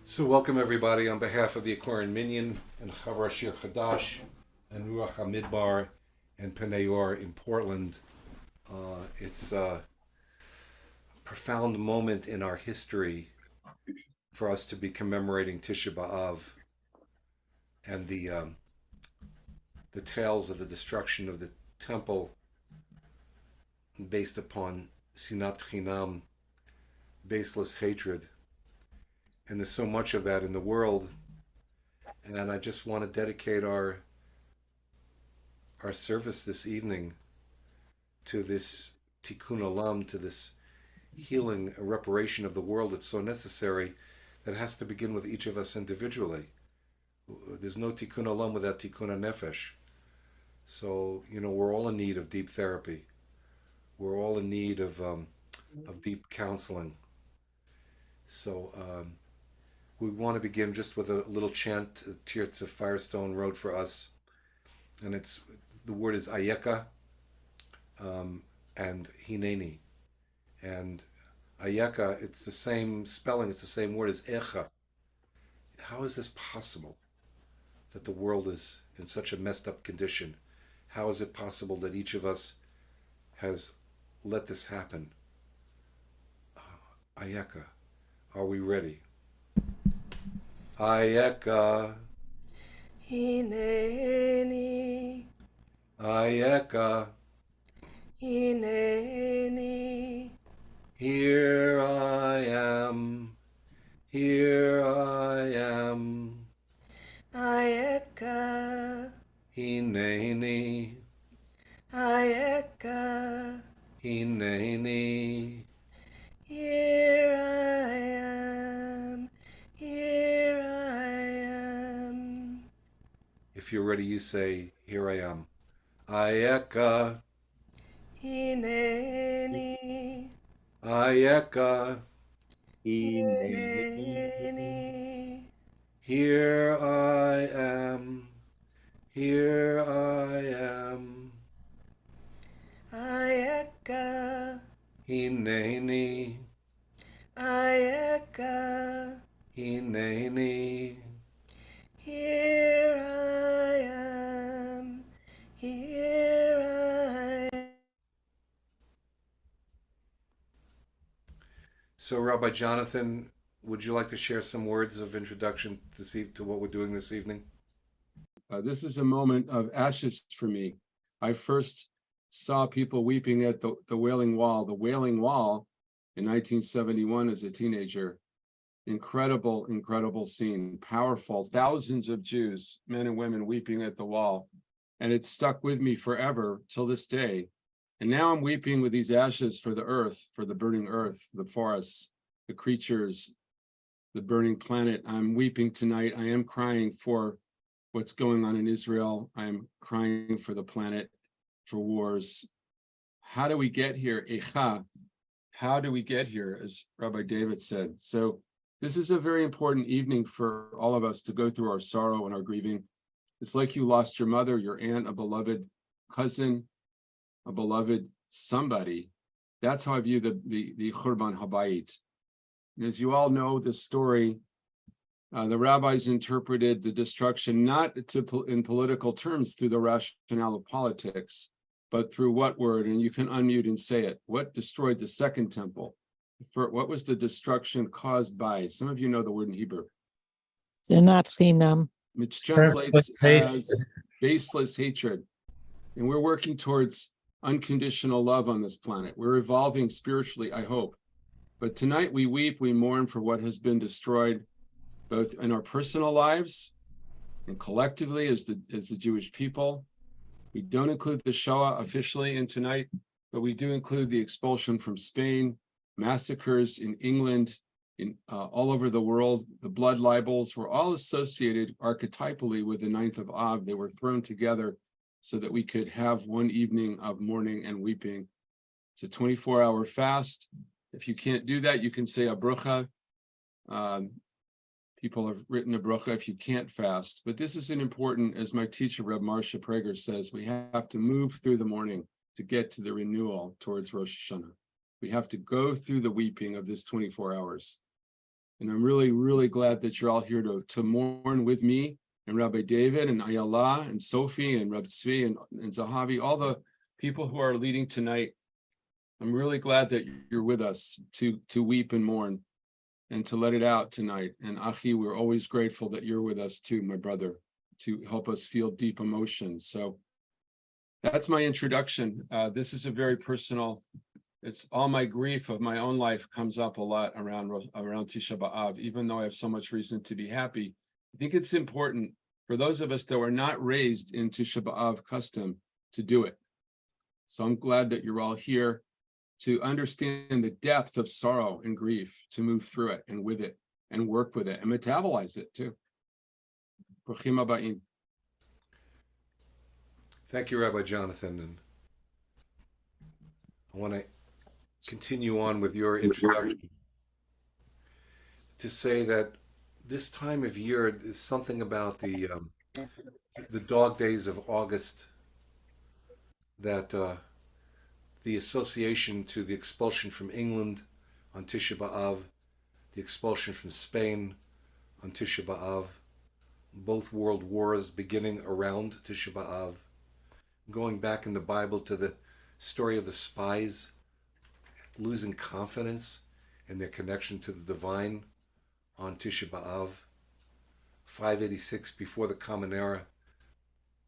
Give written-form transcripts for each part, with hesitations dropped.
So welcome everybody on behalf of the Aquarian Minyan and Havurah Shir Hadash and Ruach HaMidbar and Penayor in Portland. It's a profound moment in our history for us to be commemorating Tisha B'Av and the tales of the destruction of the temple based upon sinat chinam, baseless hatred. And there's so much of that in the world, and I just want to dedicate our service this evening to this tikkun olam, to this healing, reparation of the world that's so necessary, that has to begin with each of us individually. There's no tikkun olam without tikkun nefesh. So, we're all in need of deep therapy. We're all in need of deep counseling. So, we want to begin just with a little chant Tirza Firestone wrote for us, and the word is Ayeka and Hineni, and Ayeka, it's the same spelling, it's the same word as Echa. How is this possible that the world is in such a messed up condition? How is it possible that each of us has let this happen? Ayeka, are we ready? Ayeka, Hineni, Ayeka, Hineni, here I am, here I am. Ayeka, Hineni, Ayeka, Hineni, here I am, here I am. If you're ready, you say, here I am. Ayeka, Hineni, Ayeka, Hineni, here I am, here I am. Ayeka, Hineni, Ayeka, Hineni, here I am, here I am. So, Rabbi Jonathan, would you like to share some words of introduction to what we're doing this evening? This is a moment of ashes for me. I first saw people weeping at the Wailing Wall. The Wailing Wall in 1971 as a teenager. Incredible, incredible scene, powerful. Thousands of Jews, men and women, weeping at the wall. And it stuck with me forever till this day. And now I'm weeping with these ashes for the earth, for the burning earth, the forests, the creatures, the burning planet. I'm weeping tonight. I am crying for what's going on in Israel. I'm crying for the planet, for wars. How do we get here? Echa. How do we get here, as Rabbi David said? So this is a very important evening for all of us to go through our sorrow and our grieving. It's like you lost your mother, your aunt, a beloved cousin, a beloved somebody. That's how I view the Churban Habayit. And as you all know the story, the rabbis interpreted the destruction not in political terms through the rationale of politics, but through what word? And you can unmute and say it. What destroyed the second temple? What was the destruction caused by? Some of you know the word in Hebrew. Sinat chinam, which translates as baseless hatred. And we're working towards unconditional love on this planet. We're evolving spiritually, I hope. But tonight we weep, we mourn for what has been destroyed, both in our personal lives and collectively as the Jewish people. We don't include the Shoah officially in tonight, but we do include the expulsion from Spain, massacres in England, in all over the world. The blood libels were all associated archetypally with the 9th of Av. They were thrown together so that we could have one evening of mourning and weeping. It's a 24-hour fast. If you can't do that, you can say a brucha. people have written a bracha if you can't fast. But this is an important, as my teacher, Reb Marsha Prager, says, we have to move through the morning to get to the renewal towards Rosh Hashanah. We have to go through the weeping of this 24 hours. And I'm really, really glad that you're all here to mourn with me and Rabbi David and Ayala and Sophie and Reb Tzvi and Zahavi, all the people who are leading tonight. I'm really glad that you're with us to weep and mourn and to let it out tonight. And Achi, we're always grateful that you're with us too, my brother, to help us feel deep emotions. So that's my introduction. This is a very personal, it's all my grief of my own life comes up a lot around Tisha B'Av, even though I have so much reason to be happy. I think it's important for those of us that were not raised in Tisha B'Av custom to do it. So I'm glad that you're all here to understand the depth of sorrow and grief, to move through it and with it and work with it and metabolize it too. Bruchim habayim. Thank you, Rabbi Jonathan. And I want to continue on with your introduction to say that this time of year is something about the dog days of August, that the association to the expulsion from England on Tisha B'Av, the expulsion from Spain on Tisha B'Av, both world wars beginning around Tisha B'Av, going back in the Bible to the story of the spies losing confidence in their connection to the divine on Tisha B'Av, 586 before the Common Era,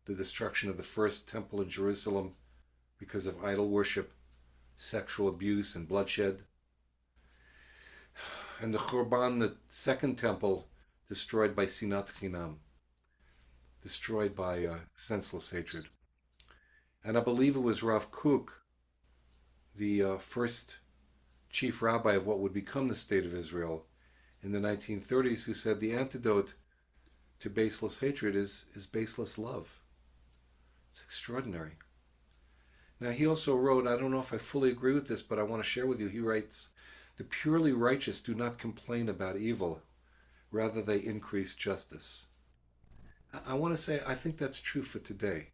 the destruction of the first temple in Jerusalem because of idol worship, sexual abuse, and bloodshed. And the Churban, the second temple, destroyed by Sinat Chinam, destroyed by senseless hatred. And I believe it was Rav Kook, the first chief rabbi of what would become the State of Israel in the 1930s, who said the antidote to baseless hatred is baseless love. It's extraordinary. Now, he also wrote, I don't know if I fully agree with this, but I want to share with you, he writes, the purely righteous do not complain about evil, rather they increase justice. I want to say, I think that's true for today.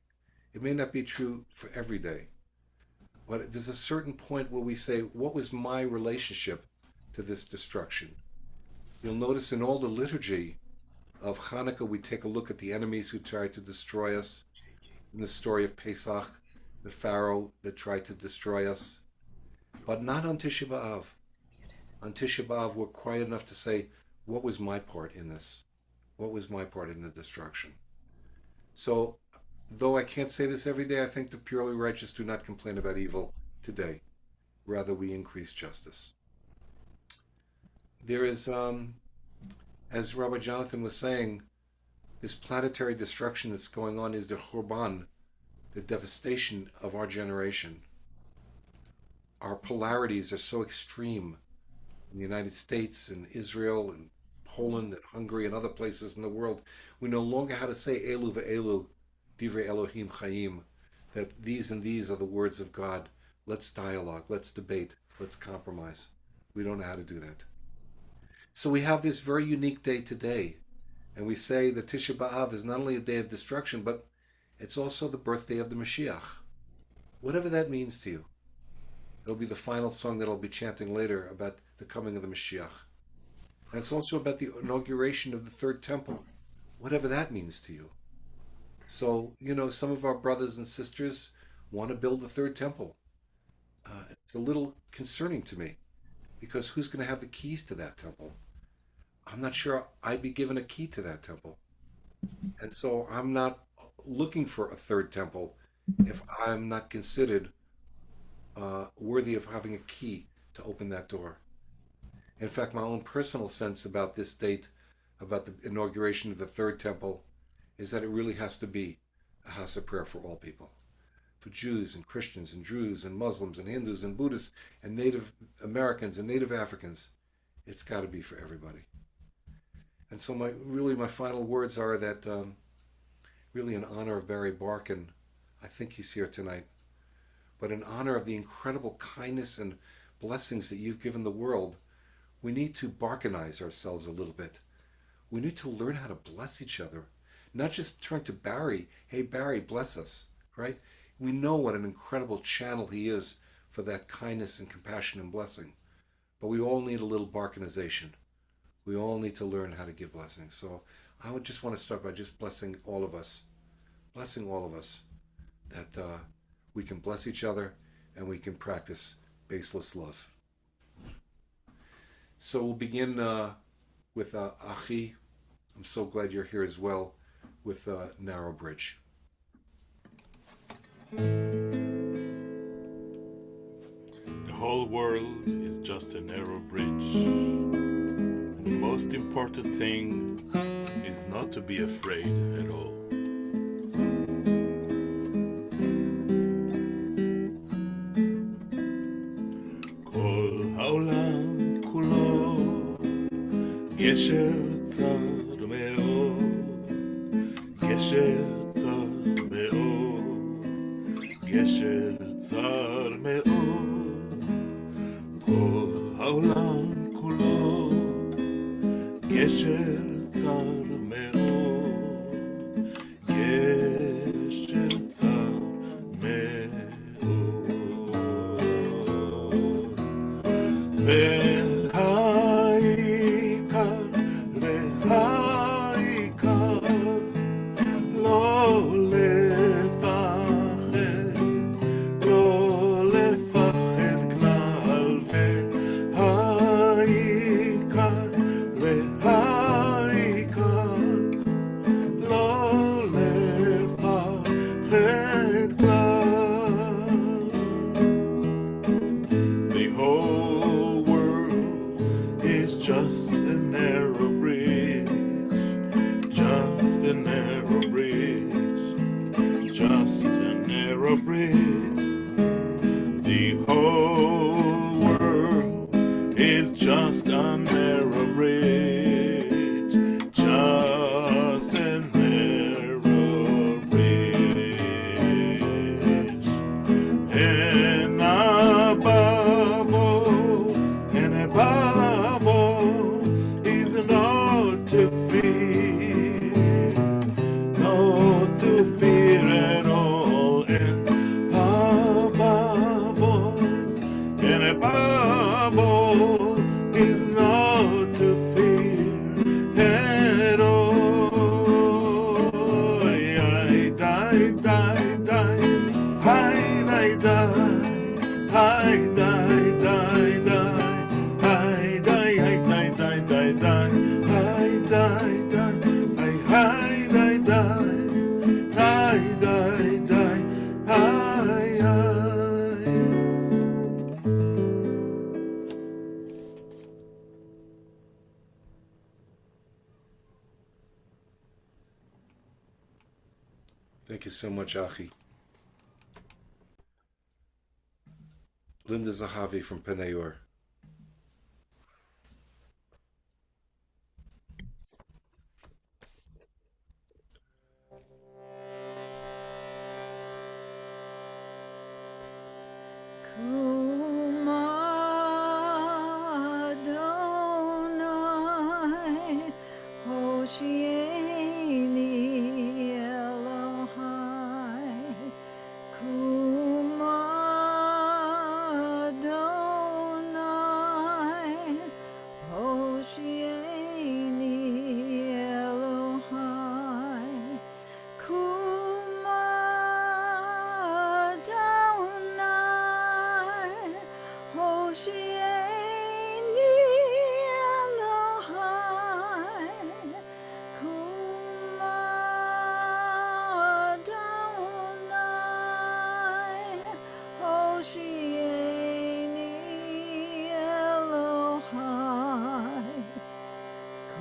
It may not be true for every day, but there's a certain point where we say, what was my relationship to this destruction? You'll notice in all the liturgy of Hanukkah, we take a look at the enemies who tried to destroy us. In the story of Pesach, the Pharaoh that tried to destroy us. But not on Tisha B'Av. On Tisha B'Av, we're quiet enough to say, what was my part in this? What was my part in the destruction? So, though I can't say this every day, I think the purely righteous do not complain about evil today. Rather, we increase justice. There is, as Rabbi Jonathan was saying, this planetary destruction that's going on is the Churban, the devastation of our generation. Our polarities are so extreme in the United States and Israel and Poland and Hungary and other places in the world. We no longer have to say Elu ve'elu, divrei Elohim chayim, that these and these are the words of God. Let's dialogue, let's debate, let's compromise. We don't know how to do that. So we have this very unique day today, and we say that Tisha B'Av is not only a day of destruction, but it's also the birthday of the Mashiach. Whatever that means to you. It'll be the final song that I'll be chanting later about the coming of the Mashiach. And it's also about the inauguration of the third temple, whatever that means to you. So, some of our brothers and sisters want to build the third temple. It's a little concerning to me, because who's going to have the keys to that temple? I'm not sure I'd be given a key to that temple. And so I'm not looking for a third temple if I'm not considered worthy of having a key to open that door. In fact, my own personal sense about this date, about the inauguration of the third temple, is that it really has to be a house of prayer for all people. For Jews and Christians and Druze and Muslims and Hindus and Buddhists and Native Americans and Native Africans. It's got to be for everybody. And so my final words are that really in honor of Barry Barkin, I think he's here tonight, but in honor of the incredible kindness and blessings that you've given the world, we need to Barkinize ourselves a little bit. We need to learn how to bless each other, not just turn to Barry, hey Barry, bless us, right? We know what an incredible channel he is for that kindness and compassion and blessing. But we all need a little barkanization. We all need to learn how to give blessings. So I would just want to start by just blessing all of us, that we can bless each other and we can practice baseless love. So we'll begin with Achi. I'm so glad you're here as well with Narrow Bridge. The whole world is just a narrow bridge. And the most important thing is not to be afraid at all. כל העולם כולו גשר צר מאוד, גשר צר מאוד, גשר צר מאוד. כל העולם כולו גשר צר מאוד, גשר צר מאוד. והעיקר, והעיקר, לא לפחד, לא לפחד כלל. והעיקר, והעיקר, לא לפחד כלל. The whole world is just a narrow bridge, just a narrow bridge, just a narrow bridge. The whole world is just a narrow bridge, just a narrow bridge. And above all is not to fear, not to fear at all. And above all is not to fear at all. I die, die, die, I die, die, I die, die, die. Thank you so much, Achi. Linda Zahavi from Penayor.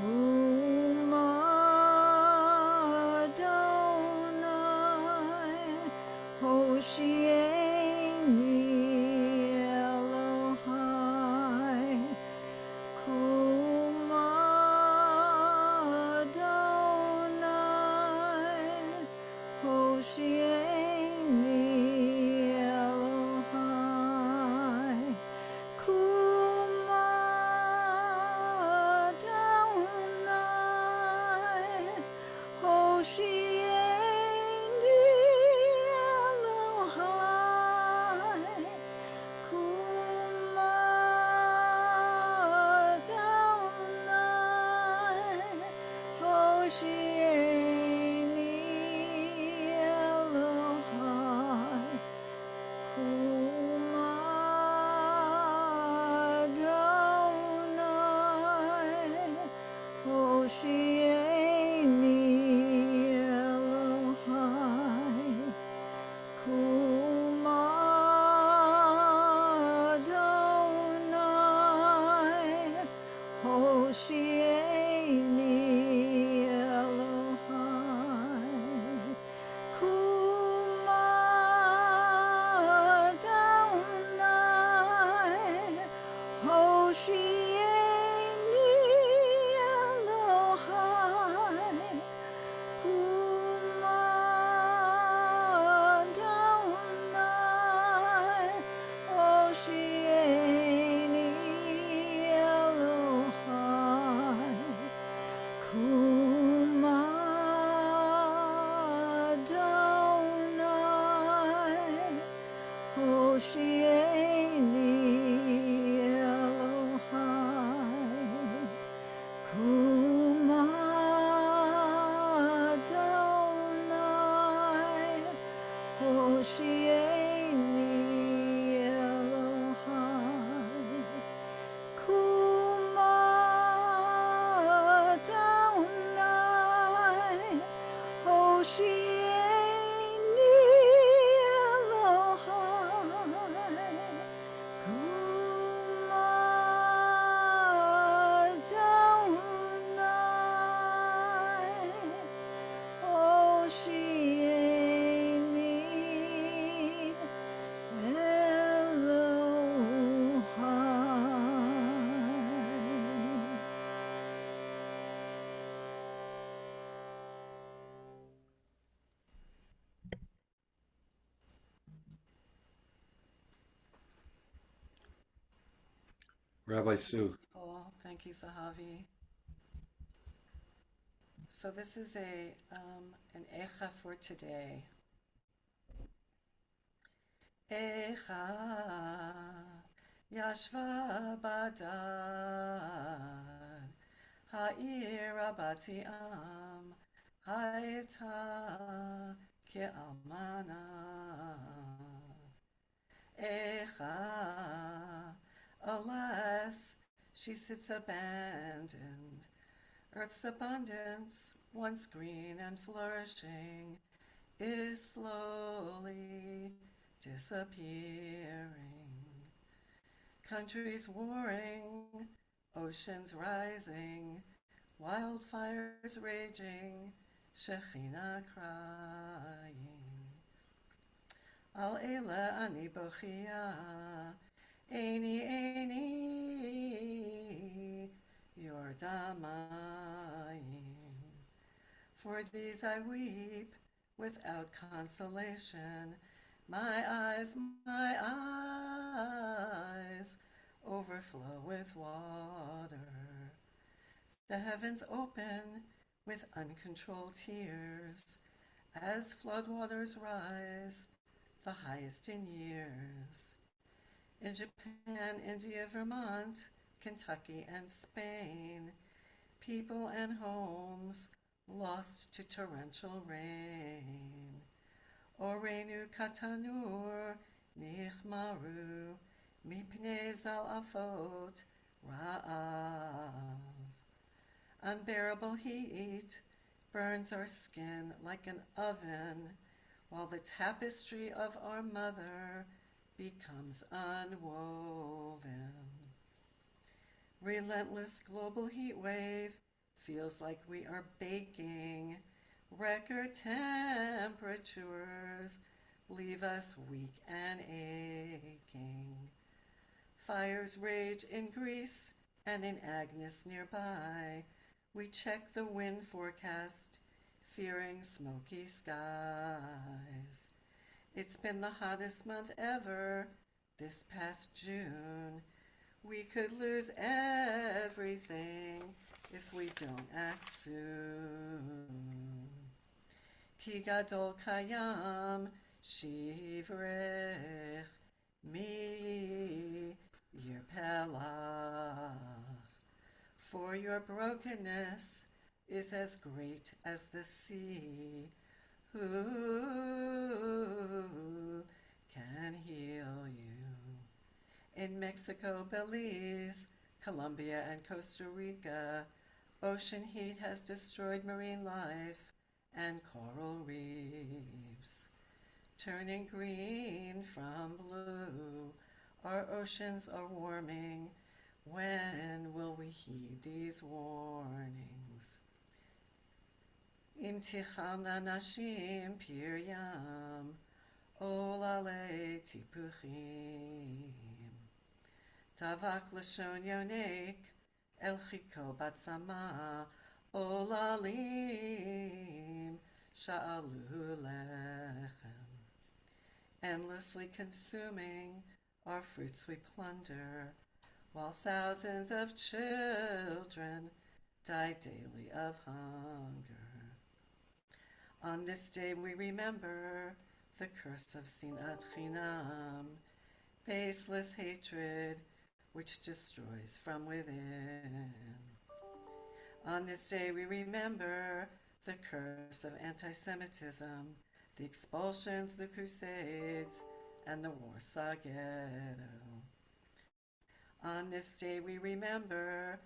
Cool. Hoshieni Elohai Kuma Adonai Hoshieni Elohai Kuma Adonai Hoshieni Elohai Kuma Adonai Hoshieni Elohai Kuma Adonai Hoshieni Elohai Kuma Adonai Hoshieni Elohai Kuma Adonai Hoshieni Elohai. Rabbi Sue. Oh, thank you, Sahavi. So this is an echa for today. Echa yashva badad ha'ir rabati am ha'eta ke'almana. Echa, alas, she sits abandoned. Earth's abundance, once green and flourishing, is slowly disappearing. Countries warring, oceans rising, wildfires raging, Shekhinah crying. Al Eila ani bochia, Eini, Yordamayim. For these I weep without consolation. My eyes overflow with water. The heavens open with uncontrolled tears as floodwaters rise, the highest in years. In Japan, India, Vermont, Kentucky, and Spain, people and homes lost to torrential rain. Oreinu katanur nichmaru mipnei zalafot ra'av. Unbearable heat burns our skin like an oven, while the tapestry of our mother becomes unwoven. Relentless global heat wave feels like we are baking. Record temperatures leave us weak and aching. Fires rage in Greece and in Agnes nearby. We check the wind forecast, fearing smoky skies. It's been the hottest month ever this past June. We could lose everything if we don't act soon. Ki gadol kayam shivrech mi yirpelach. For your brokenness is as great as the sea. Who can heal you? In Mexico, Belize, Colombia, and Costa Rica, ocean heat has destroyed marine life and coral reefs. Turning green from blue, our oceans are warming When will we heed these warnings? Im tichalna nashim piryam, olale tipuchim. Tavak lashon yonek, el chiko batzama, olalim, sha'alu lechem. Endlessly consuming our fruits we plunder, while thousands of children die daily of hunger. On this day we remember the curse of sinat chinam, baseless hatred which destroys from within. On this day we remember the curse of anti-Semitism, the expulsions, the crusades, and the Warsaw Ghetto. On this day we remember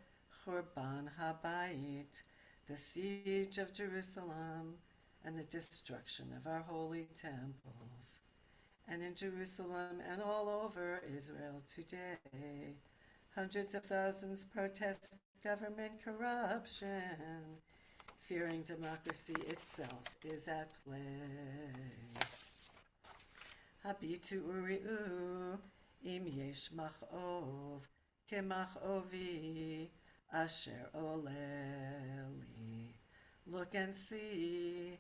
Churban HaBayit, the siege of Jerusalem, and the destruction of our holy temples. And in Jerusalem and all over Israel today, hundreds of thousands protest government corruption, fearing democracy itself is at play. Habitu uri'u im yesh mach'ov kemach'ovi asher oleli. Look and see,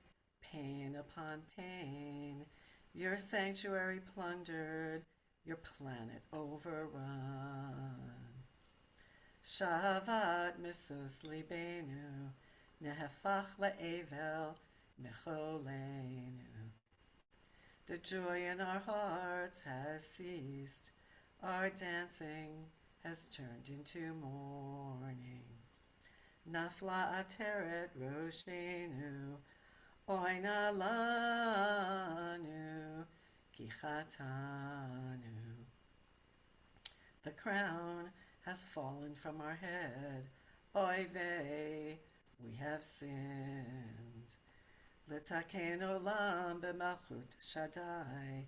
pain upon pain, your sanctuary plundered, your planet overrun. Shavat misos libenu, nehefach le'evel mecholenu. The joy in our hearts has ceased, our dancing has turned into mourning. Nafla ateret roshenu, oina lanu, kichatanu. The crown has fallen from our head, oy vey, we have sinned. Letaken olam b'malchut Shaddai,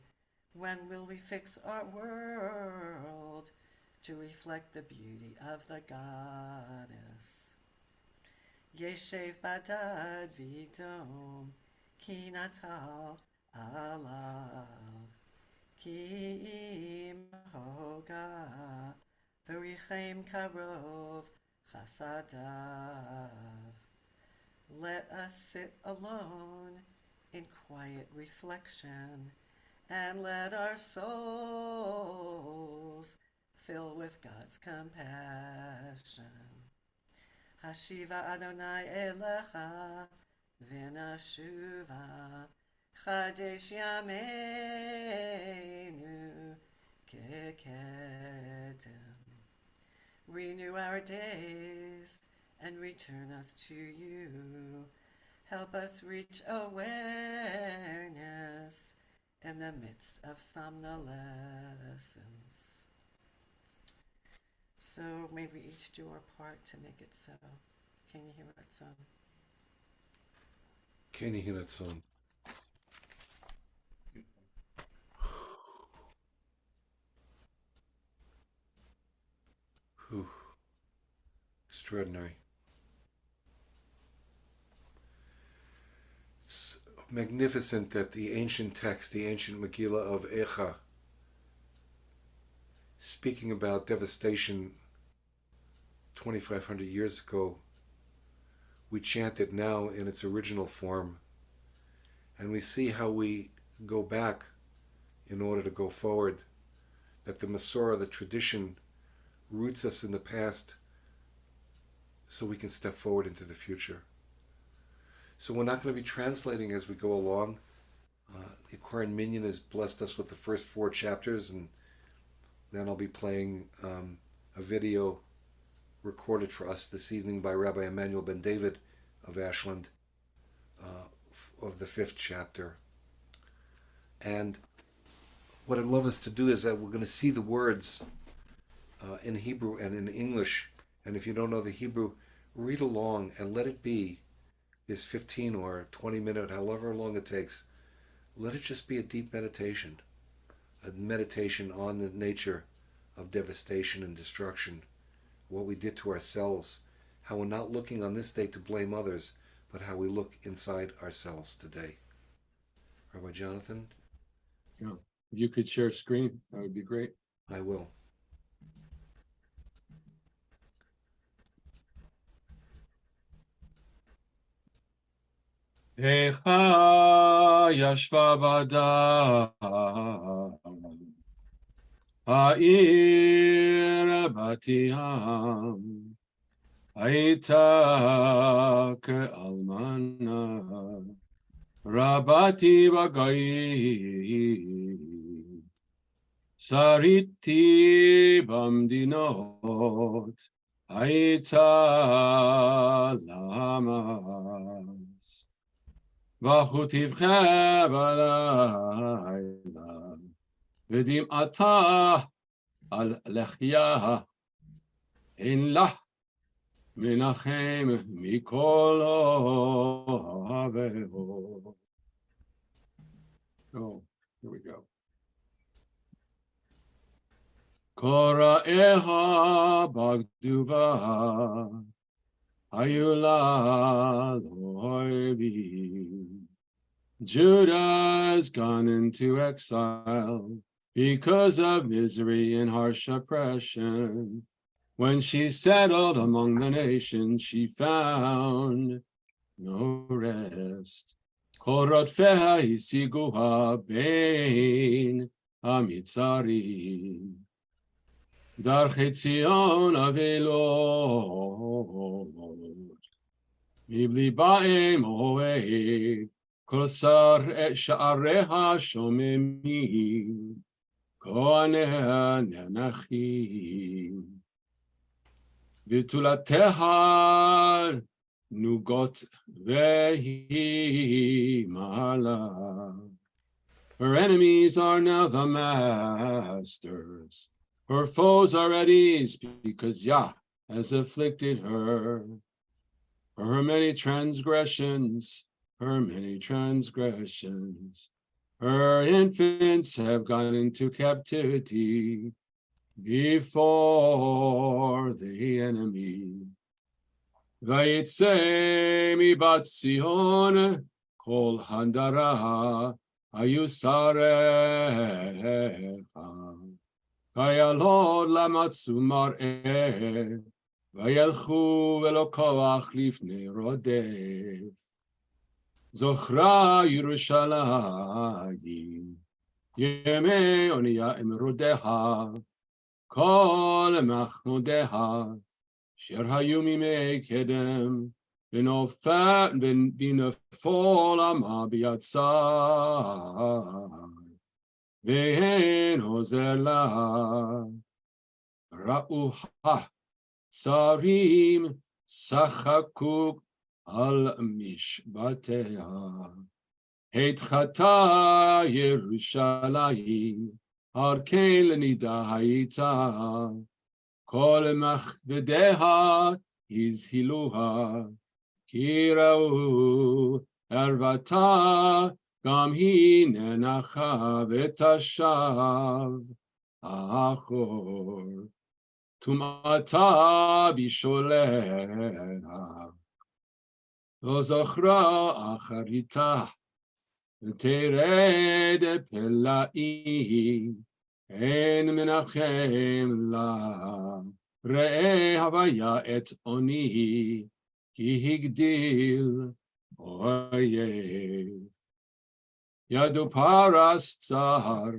when will we fix our world to reflect the beauty of the goddess? Yeshev badad vidom, ki natal alav, ki im hoga, v'richem karov chasadav. Let us sit alone in quiet reflection, and let our souls fill with God's compassion. Hashiva Adonai Elecha v'nashuva, Chadesh yameinu kekedem. Renew our days and return us to you. Help us reach awareness in the midst of somnolescence. So may we each do our part to make it so. Can you hear that song? Can you hear that song? Whew. Extraordinary. It's magnificent that the ancient text, the ancient Megillah of Echa, speaking about devastation 2,500 years ago, we chant it now in its original form, and we see how we go back in order to go forward, that the Masorah, the tradition, roots us in the past so we can step forward into the future. So we're not going to be translating as we go along. The Aquarian Minyan has blessed us with the first 4 chapters, and then I'll be playing a video recorded for us this evening by Rabbi Emmanuel Ben David of Ashland of the 5th chapter. And what I'd love us to do is that we're going to see the words in Hebrew and in English. And if you don't know the Hebrew, read along and let it be this 15 or 20 minute, however long it takes. Let it just be a deep meditation, a meditation on the nature of devastation and destruction what we did to ourselves, how we're not looking on this day to blame others, but how we look inside ourselves today. Rabbi Jonathan? Yeah. If you could share screen, that would be great. I will. Echa yashva bada ha'ir batiham hayta ke'almana rabati bagai sariti bamdinot hayta lamas v'chutivcha b'layla v'dim'ata al lechya in lah menachem mikol aveho. Oh, here we go. Kora'eha bagduva ayula loibi. Judah has gone into exile because of misery and harsh oppression. When she settled among the nations, she found no rest. Korotfeha hisiguha bein amitzarim. Dar Chetzion avelot. Mibli ba'em oeh. Kosar sha'areha shomemi. Koanea nenachim. Vitulateha nugot vehi mahala. Her enemies are now the masters. Her foes are at ease because Yah has afflicted her. For her many transgressions, her infants have gone into captivity before the enemy. Vayitze mi bat Sion kol handara ayusarecha. Vayalod lamatzu mar'eh vayelchu velo koach lifnei rodef. Zochra Yerushalayim yemei oniya emrodeha kol machmodeha sher hayu mimei kedem binofol ama biyatzar ve'en ozer la ra'uha tzarim sachakuk al mishbateha heitchata Yerushalayim harkein lenida hayita kol machvedeha izhiluha kirau ervata gam hi nenacha v'tashav achor tumata bisholeha. Zochra acharita tered pelai en menachem la re'eh havaya et oni ki higdil oyev yadu paras tsar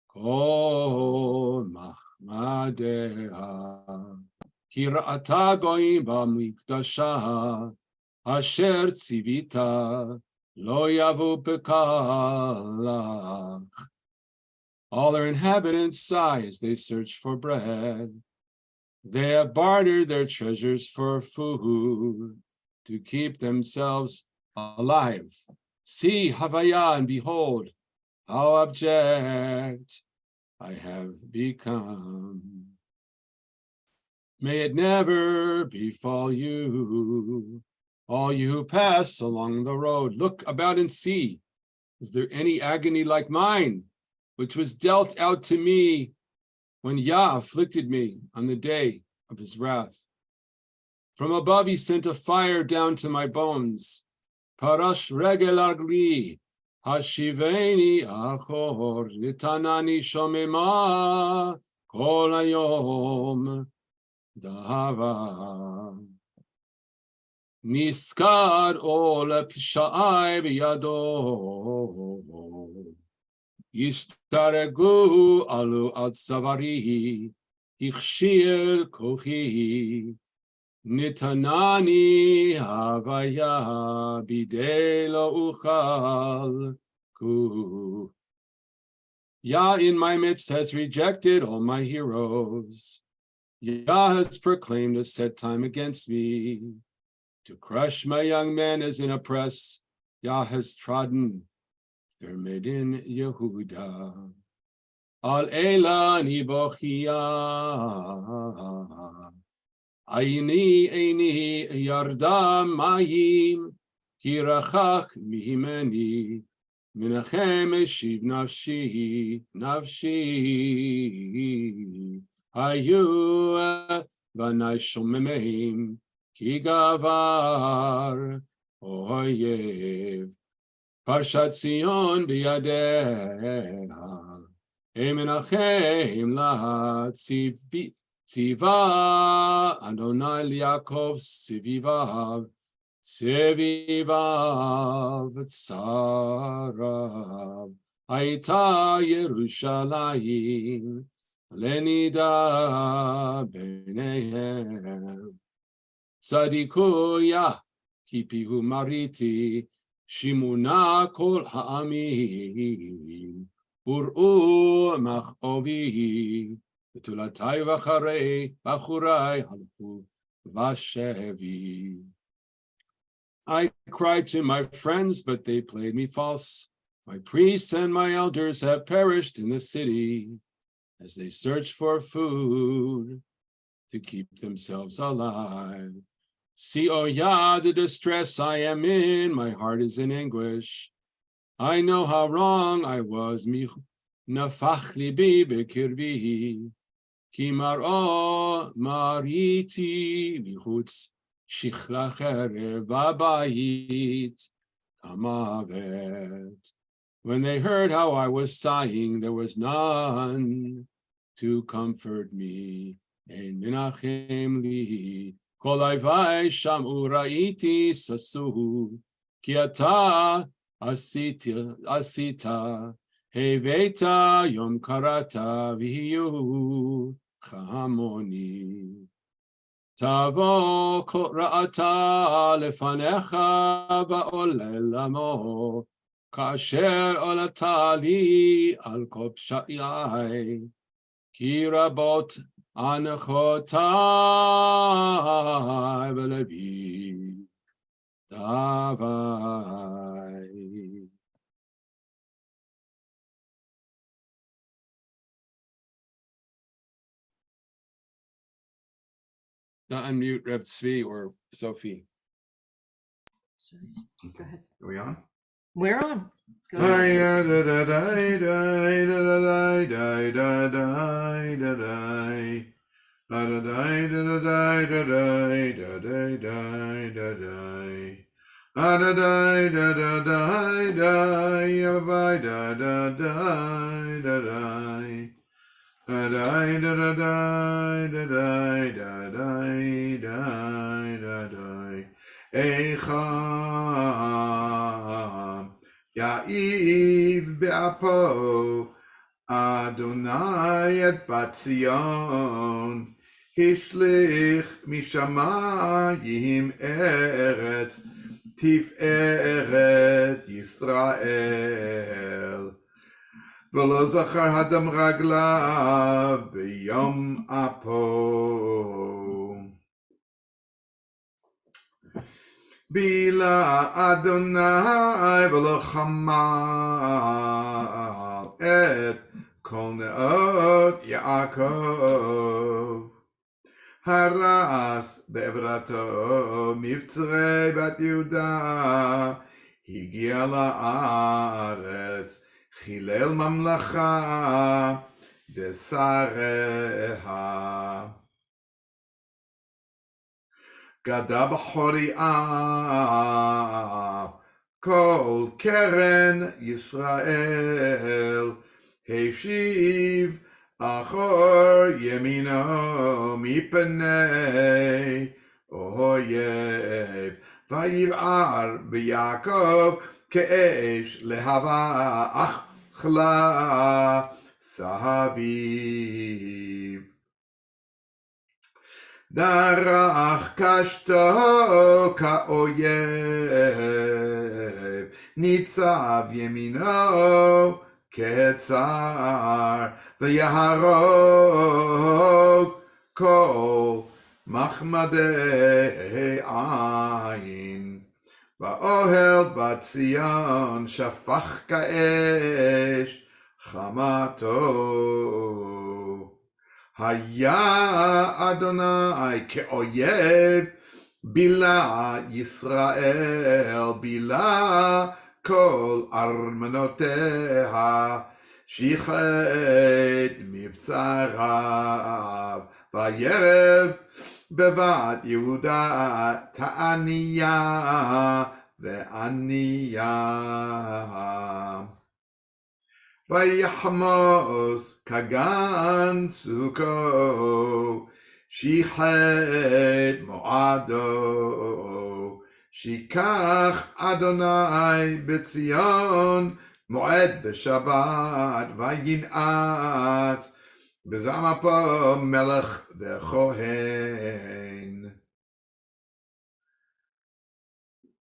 kol machmadeha ki ra'ata goyim b'mikdasha Asher tzivita lo yavu pekalach. All their inhabitants sigh as they search for bread. They have bartered their treasures for food to keep themselves alive. See, Havaya, and behold, how abject I have become. May it never befall you. All you who pass along the road, look about and see. Is there any agony like mine, which was dealt out to me when Yah afflicted me on the day of his wrath. From above he sent a fire down to my bones. Parash regel argli, hashiveni achor, nitanani shomema kol hayom dava. Niskad ol pishai biyado, yishtaregu alu al tzavari, ichshir kochi. Nitanani havaya bidelo uchal ku. Yah in my midst has rejected all my heroes. Yah has proclaimed a set time against me. To crush my young men as in a press, Yah has trodden their maiden Yehuda. Al elani bochia. Aini yarda mayim kirachach mihimeni menachem eshiv nafshi hayu vanai shomemehim ki gavar oyev parshat Zion biyadeha emenachem lahatzivi Tziva Adonai Yaakov Sivivav Tzarav Aita Yerushalayim Lenida Benehem Tzadikuya Kipihu Mariti Shimuna Kol Ha'amim Ur'u Machovi Betulatai v'charei b'churai halchu v'shevi. I cried to my friends, but they played me false. My priests and my elders have perished in the city as they search for food to keep themselves alive. See, O Yah, the distress I am in, my heart is in anguish. I know how wrong I was. Nafach libi b'kirbi. Ki mar'o mariti michutz shichla cherev babayit kamavet. When they heard how I was sighing, there was none to comfort me. Ein menachem li kol ayvai shamu ra'iti sasu ki ata asita heveta yom karata v'hiyu Chamoni Tavo Ra'ata Lefanecha Ba'olelamo Kasher Olatali Al Kopshai Kirabot Anachotai Velebi Davai. Not unmute Reb Tzvi or Sophie. Sorry. Go ahead. Are we on? We're on. Go ahead. Echam Ya'iv be'apo Adonai et bat Zion Hishlich mishamayim eretz Tiferet Yisrael V'lo zachar hadam raglav b'yom apo Bila Adonai v'lo chamal et kol neot Yaakov Haras be'evrato mivtzrei bat Yehuda Higia la'aretz Chilel mamlacha desareha גדה בחורייה, כל קרן ישראל, השיב אחור ימינו מפני אויב, ויבער ביעקב כאש להבה אכלה סביב. דרך קשתו כאויב, ניצב ימינו כצר, ויהרוג כל מחמדי עין. באוהל בציון שפך כאש חמתו. היה אדוני כאויב, בילה ישראל, בילה כל ארמנותיה, שיחד מבצריו, וירב בבת יהודה תעניה ועניה. ויחמוס כגן סוכו, שיחד מועדו, שיקח אדוני בציון מועד ושבת, וינעץ בזעם אפו מלך וכהן.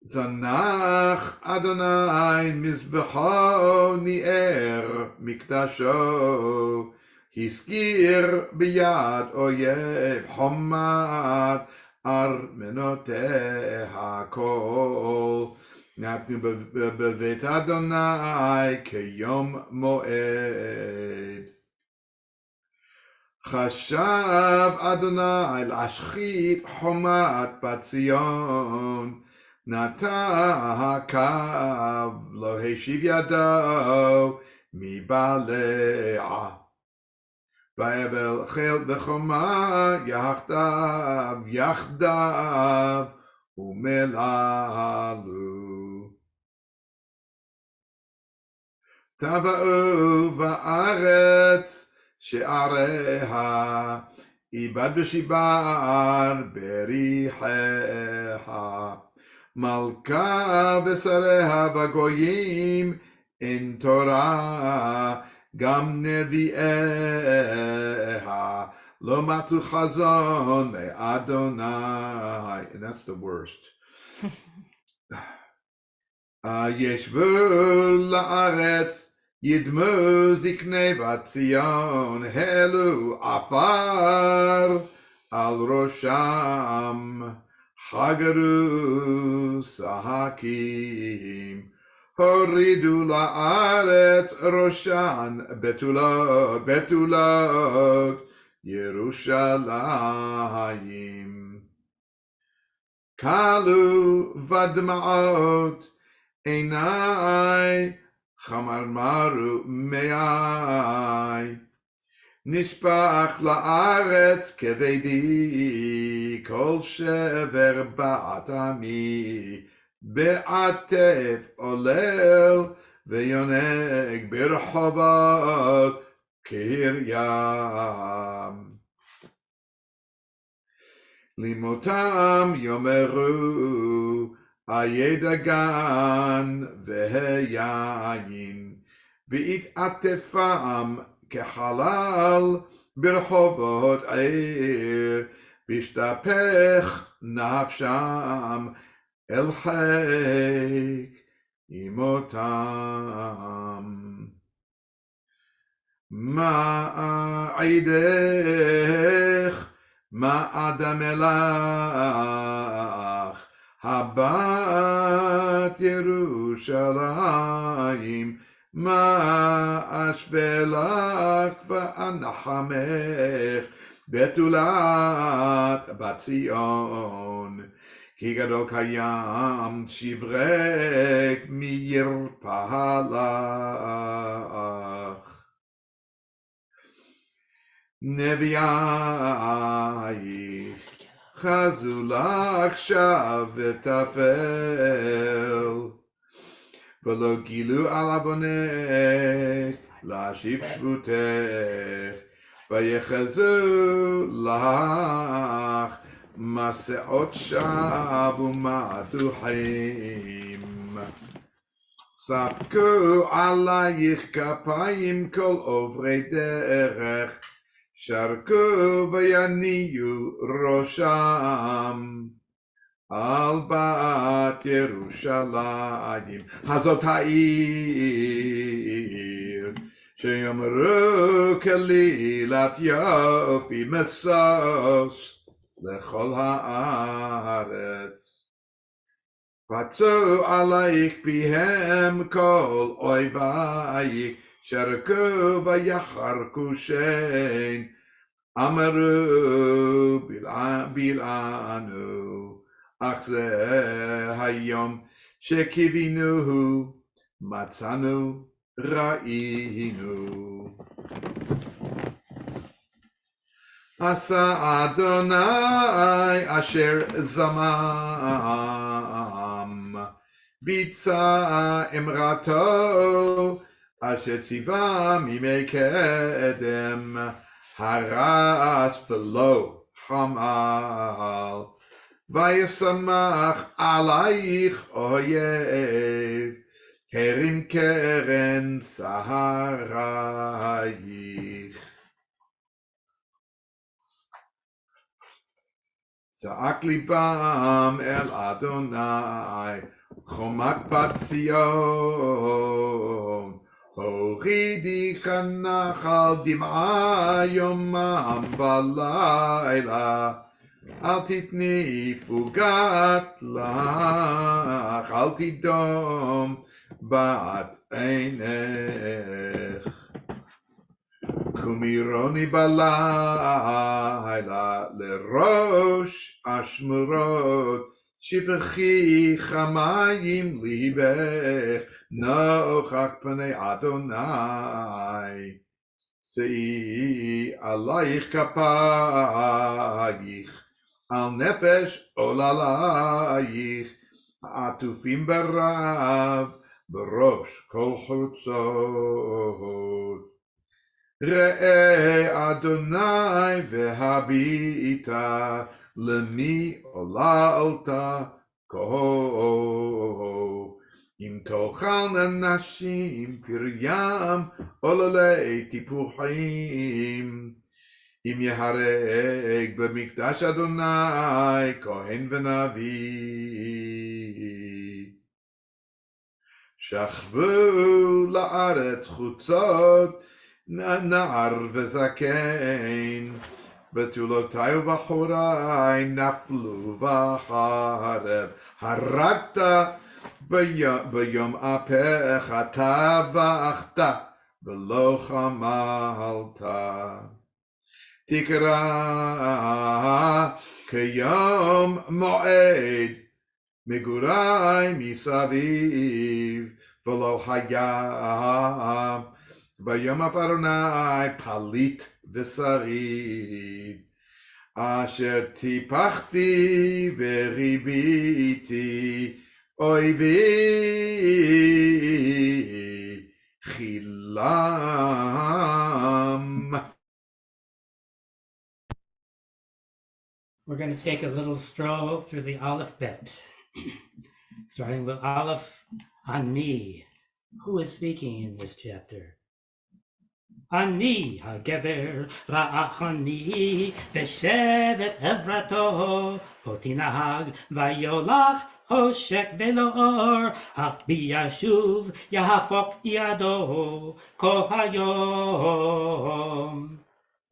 זנח אדוני מזבחו, ניער מקדשו, הזכיר ביד אויב חומת ארמנותיה כל. נתנו בבית אדוני כיום מועד. חשב אדוני להשחית חומת בציון, נטע הקו, לא השיב ידו מבלע. ויבל חיל וחומה יחדיו, יחדיו ומללו. טבעו בארץ שעריה, איבד ושיבר בריחיה. מלכה ושריה וגויים אין תורה, גם נביאיה לא מצאו חזון לאדוני. And that's the worst. ישבו לארץ, ידמו זקני בת ציון, העלו עפר על ראשם, חגרו שקים, הורידו לארץ ראשן בתולות, בתולות ירושלים. כלו ודמעות עיניי, חמרמרו מעי, נשפך לארץ כבדי, כל שבר בעתמי, בעטף עולל ויונק ברחובות קריים. למותם יאמרו איה דגן והיין, בהתעטפם כחלל ברחובות עיר, בשתפך נפשם אל חיק ימותם. מעידך מעד המלך, הבת ירושלים, מה אשווה לך ואנחמך, בתולת בת ציון. כי גדול קיים שברק מי ירפא לך. נביאייך חזו לך שב ותפל, ולא גילו על עוונך להשיב שבותך, ויחזו לך מסעות שווא ומדוחים. צחקו עלייך כפיים כל עוברי דרך, שרקו ויניעו ראשם על בת ירושלים. הזאת העיר שיאמרו כלילת יופי משוש לכל הארץ. פצעו עלייך פיהם כל אויבייך, שרקו ויחרקו שן, אמרו בלענו, אך זה היום שקיווינו, מצאנו ראינו. עשה אדוני אשר זמם, ביצע אמרתו אשר ציווה מימי קדם, הרס ולא חמל, וישמח עלייך אויב, הרים קרן שרייך. צעק ליבם אל אדוני, חומת בת ציון, הורידי כנחל דמעה יומם ולילה, אל תתני פוגת לך, אל תדום בת עינך. קומי רוני בלילה לראש אשמורות, שפכי חמים ליבך נוכח פני אדוני. שאי עלייך כפייך, על נפש עוללייך, העטופים ברב בראש כל חוצות. ראה אדוני והביטה, למי עוללת כה? אם תאכלנה נשים פריים עוללי טיפוחים, אם יהרג במקדש אדוני כהן ונביא. שכבו לארץ חוצות נער וזקן, בתולותיי ובחוריי נפלו בחרב. הרגת ביום אפיך, טבחת ולא חמלת. תקרא כיום מועד מגוריי מסביב, ולא היה ביום אחרוני פליט ושריד. אשר טיפחתי וריביתי אויבי חילם. We're going to take a little stroll through the alphabet, starting with Aleph Ani. Who is speaking in this chapter? Ani hagever ra'achani v'shevet evrato hotinahag vayolach hoshek belor ach biyashuv yahafok yado kol hayom.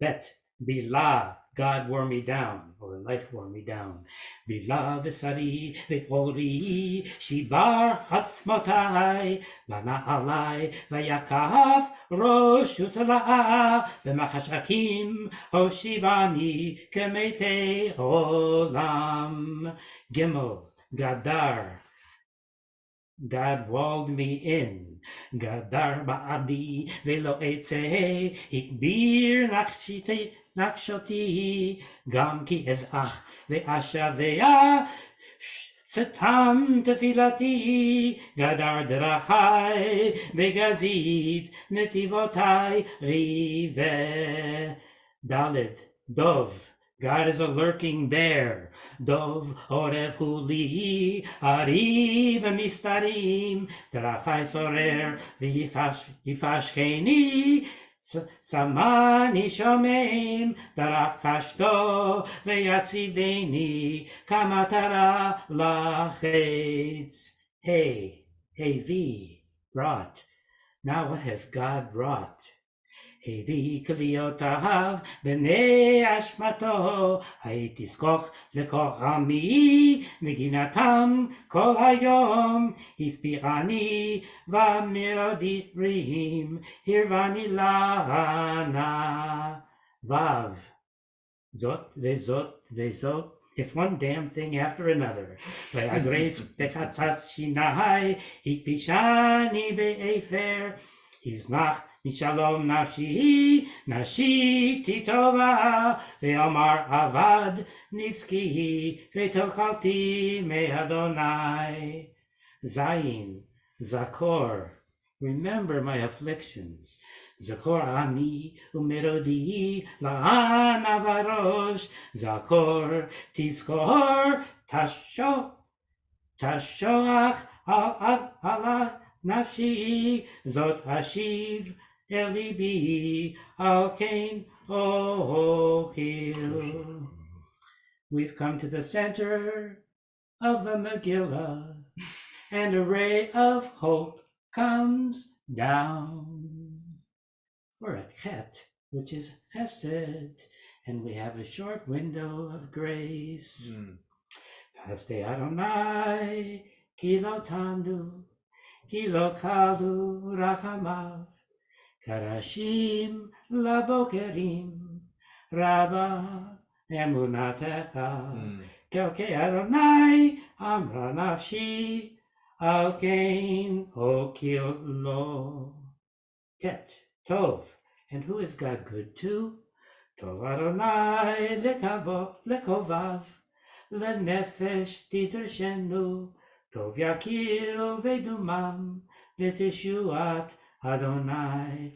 Bet bilah, God wore me down, or life wore me down. Bilah v'sari v'ori shibar hatzmotai bana alai v'yakaf rosh utala v'machashakim hoshivani kemete olam. Gimel gadar God walled me in. Gadar ba'adi velo etzeh ikbir nakshoti gam ki ezach ve'ashavea Satam tefilati gadar derachai begazid netivotai rive Dalet Dov. God is a lurking bear. Dov orev huli ari b'mistarim derachai sorer v'yifashcheni Samani shomem darachashto ve'yatziveni kamatara lachetz. Hey, V, brought. Now what has God wrought? Hevi kliotav b'nei ashmato haytiskoch lekol ami neginatam kol hayom hispirani v'mirodirim hirvani lana vav zot vezot. It's one damn thing after another. Ve'agres bechatzas shinai ikpishani be'efer hiznach Mishalom nafshi titova ve'amar avad nitzki ve'tochalti me'adonai. Zayin, Zakor, remember my afflictions. Zakor ami umerodi la'an avarosh. Zakor tizkor tashoach ala nafshi zot hashiv Elibi al kain ohil. We've come to the center of the Megillah, and a ray of hope comes down. We're at Chet, which is Chesed, and we have a short window of grace. Paste Adonai, Kilo Tamdu, Kilo Kalu Rachamav. Karashim labokerim Rabba emunatecha Kelke Adonai amra nafshi al kain okilo. Tet, Tov. And who is God good to? Tov Adonai lekovav lenefesh tidrashenu Tov yakil vedumam leteshuat Adonai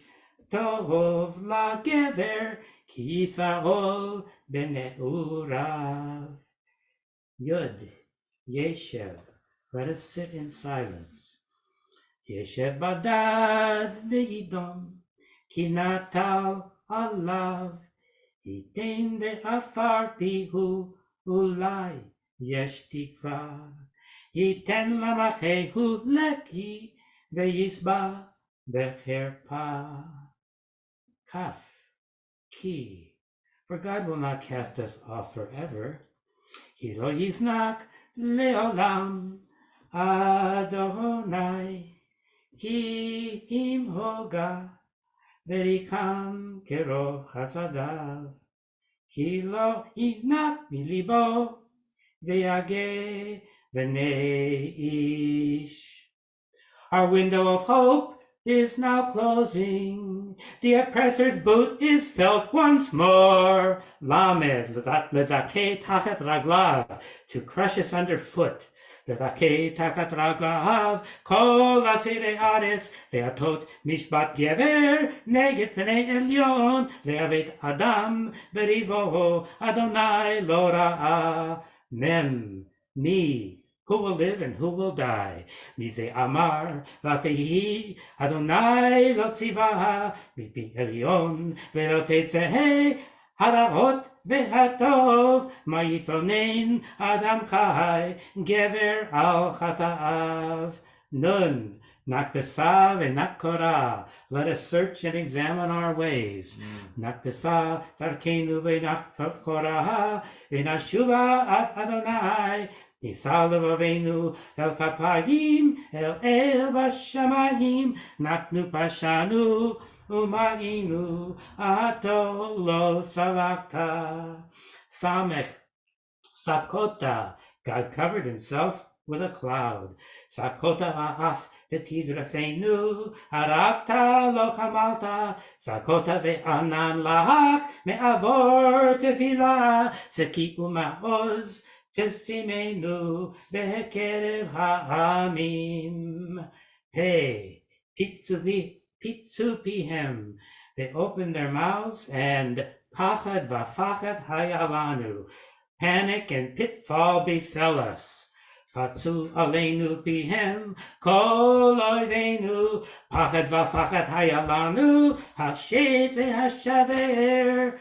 Tov la gever ki yisarol b'ne'urav. Yud, Yeshev. Let us sit in silence. Yeshev badad ve'yidom ki natal alav iten ve'afar pihu ulai yesh tikva iten lamachehu leki ve'yisba Becherpa Kaf Ki. For God will not cast us off forever. Ki lo yiznach leolam Adonai Ki im hoga verikam kero chasadav Ki lo yiznach milibo ve'yage v'nei ish. Our window of hope is now closing. The oppressor's boot is felt once more. Lamed, ledake tachat raglav, to crush us underfoot. Ledake tachat raglav, kol asire aretz, leatot mishpat gever, neget pnei elyon, leavet adam, berivo, Adonai lo ra'a. Mem, me. Who will live and who will die? Mize amar vatehi Adonai lo tzivaha mipi elyon velo tetzehe harahot vehatov ma'yitonen adam chai gever al chataav. Nun nakbesa v'nakkorah. Let us search and examine our ways. Nakbesa tarkenu v'nakkorah v'nashuva ad Adonai. Nisal levavenu el kapayim el bashamayim naknu pashanu umayinu ato lo salakta. Samech Sakota. God covered himself with a cloud. Sakota B'Av v'tidrafenu, harakta lo chamalta, Sakota ve'anan lahak, me'avor tefila, Seki u'ma'oz, tesimenu, be'kerev ha'amim. Hey, pitsupihem, they opened their mouths, and pachad v'fachad hayalanu, panic and pitfall befell us. Patsu aleinu pihem, kol oivenu, pachad v'fachad hayalanu, hashet v'hashaver,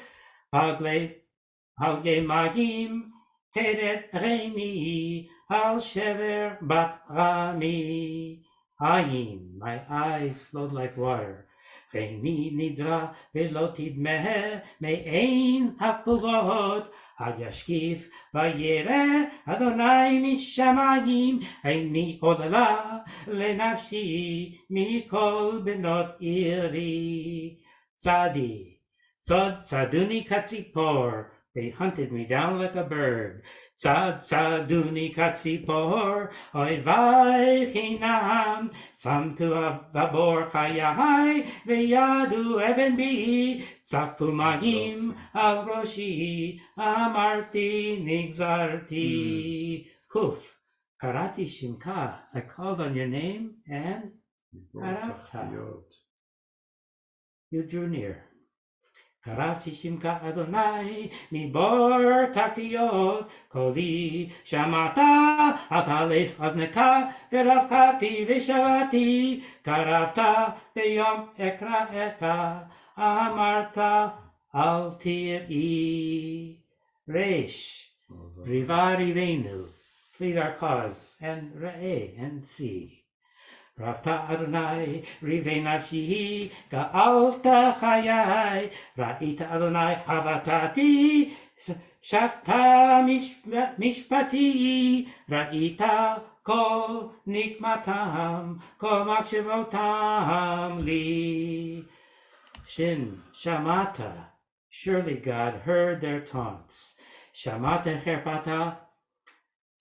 palge magim, teret reini, al shever bat rami. Ayin, my eyes flowed like water. Reini nidra velotid mehe, me'ein hafugot, Hayashkif vayere Adonai mishamayim, Eini olala lenafshi mikol benot iri. Tzadi, tzad tzaduni katzipor, they hunted me down like a bird. Tzad tzaduni katzipor, oivai chinam, samtu avabor chayahai, veyadu even bi, tzafu magim al roshi, amarti nigzarti. Kuf, karati shimka, I called on your name, and karavta, you drew near. Karavti shimka Adonai, mi bor taktiyot, koli shamata, atales azneka, veravkati vishavati, karavta beyom ekra eka, amarta al tir'i. Resh, rivari venu, plead our cause, and re'eh, and see. Ravta Adonai, rivei nafshi, ga'alta chayai, ra'ita Adonai, havatati, shafta mishpati, ra'ita kol nikmatam, kol makshevotam li. Shin, shamata, surely God heard their taunts. Shamata herpata,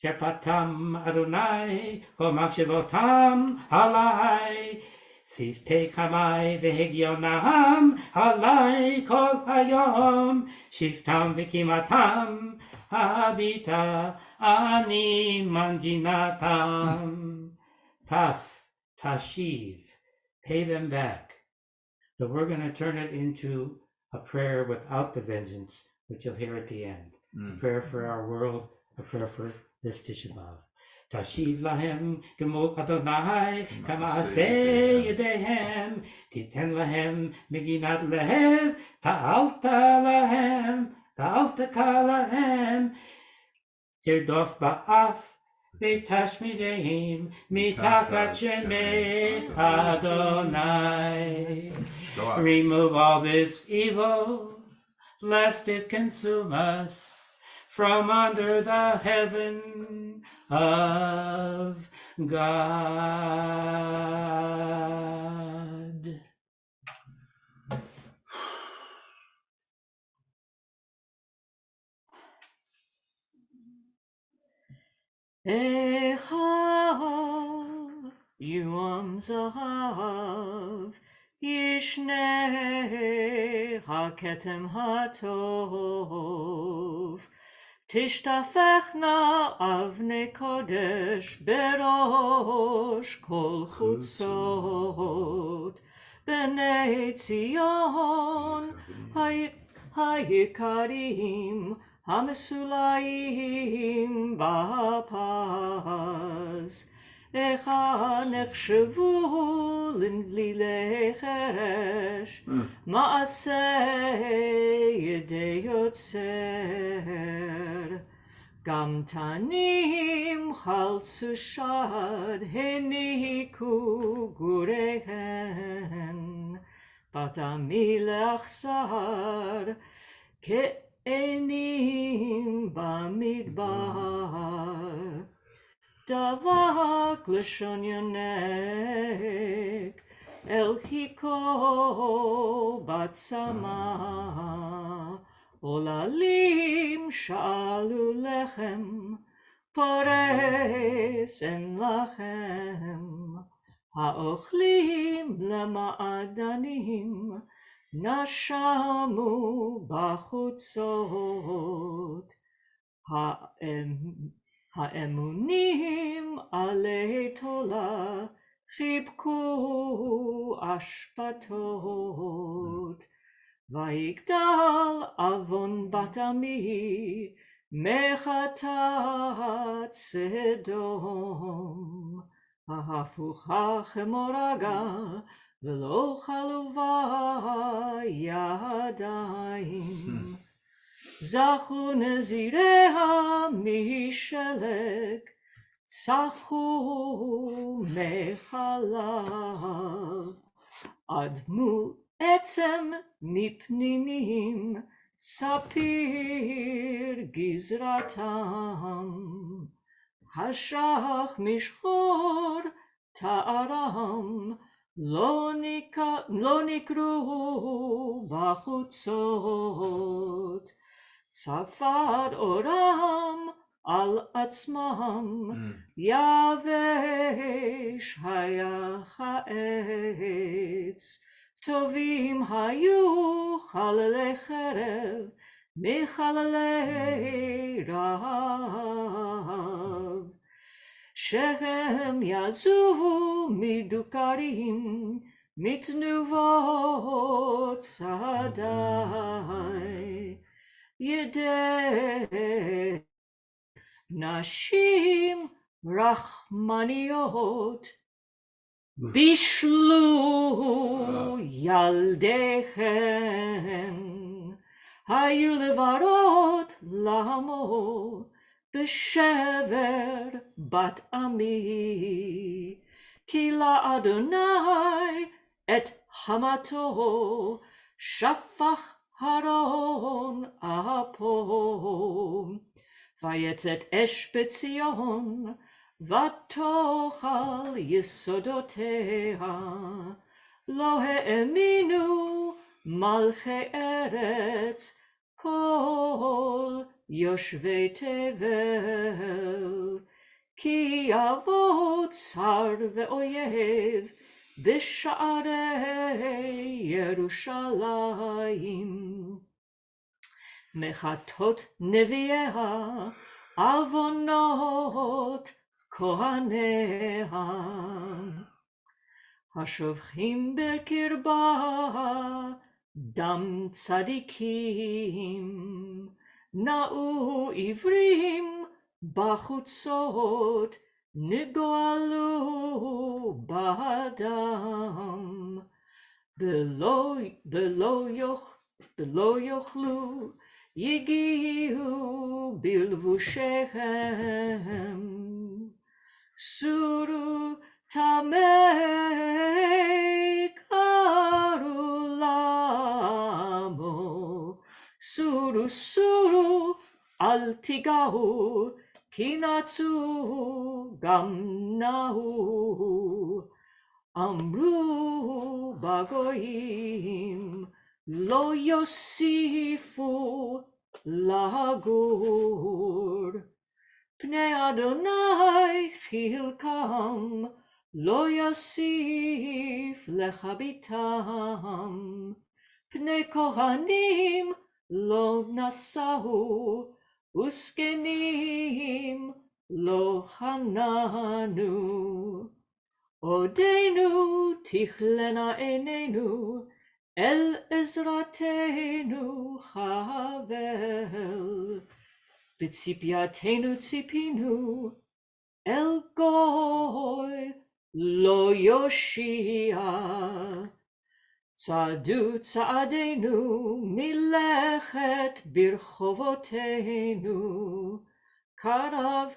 Kepatam Adonai, kol makshevotam halai, siftei chamai vehegionam halai kol hayom, shiftam v'kimatam habita ani manginatam. Taf, tashiv, pay them back. So we're going to turn it into a prayer without the vengeance, which you'll hear at the end. A prayer for our world, a prayer for this Tisha B'Av. Tashiv lahem gemol Adonai kamaaseh yedehem, titen lahem meginat lehev, ta'alta lahem, tirdof ba'af v'tashmideim mitachat shemet Adonai. Remove all this evil, lest it consume us, from under the heaven of God. Echa Yom Zahav Yishnei HaKetem HaTov Tishtafechna Avnei Kodesh Berosh Kol Chutzot B'nei Tzion Hayikarim Hamesulaim Bapaz Echa nechshavu l'mlilei cheresh Ma'aseh yedei yotzer Gam tanim chaltzu shad Heniku gurehen Batami leachsar Ke'enim bamidbar Davak leshon yonek El chiko batsama Olalim shalu lechem Pores אין לכם, האוכלים למעדנים, נשמו בחוצות, האמונים עלי תולה, חיבקו אשפתות, ויגדל עוון בת עמי, מחטאת סדום, ההפוכה כמורגה, ולא חלובה ידיים. זכו נזיריה משלג, צחו מחלב, אדמו עצם מפנינים, ספיר גזרתם, השח משחור תארם, לא נקרו בחוצות, צפד אורם על עצמם, יבש היה העץ, טובים היו חללי חרב, מחללי רעב, שהם יעזובו מדוכרים, מתנובות שדי, ידי נשים רחמניות, בישלו ילדיכם, היו לברות לעמו, בשבר בת עמי, כי לאדוני את חמתו, שפך הרון אפו, ויצאת אש בציון, ותאכל יסודותיה, לא האמינו מלכי ארץ, כל יושבי תבל, כי יבוא צר ואויב בשערי ירושלים. מחטות נביאיה, עוונות כהניה, השופכים בקרבה דם צדיקים, נעו עברים בחוצות, נגואלו בדם, בלא יאכלו, יגיעו בלבושיהם, סורו טמא קראו למו, סורו סורו אל תיגעו, כי נצו גם נהו, אמרו בגויים, לא יוסיפו לגור, פני אדוני חלקם, לא יוסיף לחביתם, פני כהנים לא נשאו, וזקנים לא חננו. עודנו תכלנה עינינו, אל עזרתנו חבל, בציפייתנו ציפינו, אל גוי לא יושיע. צעדו צעדינו מלכת ברחובותינו, קרב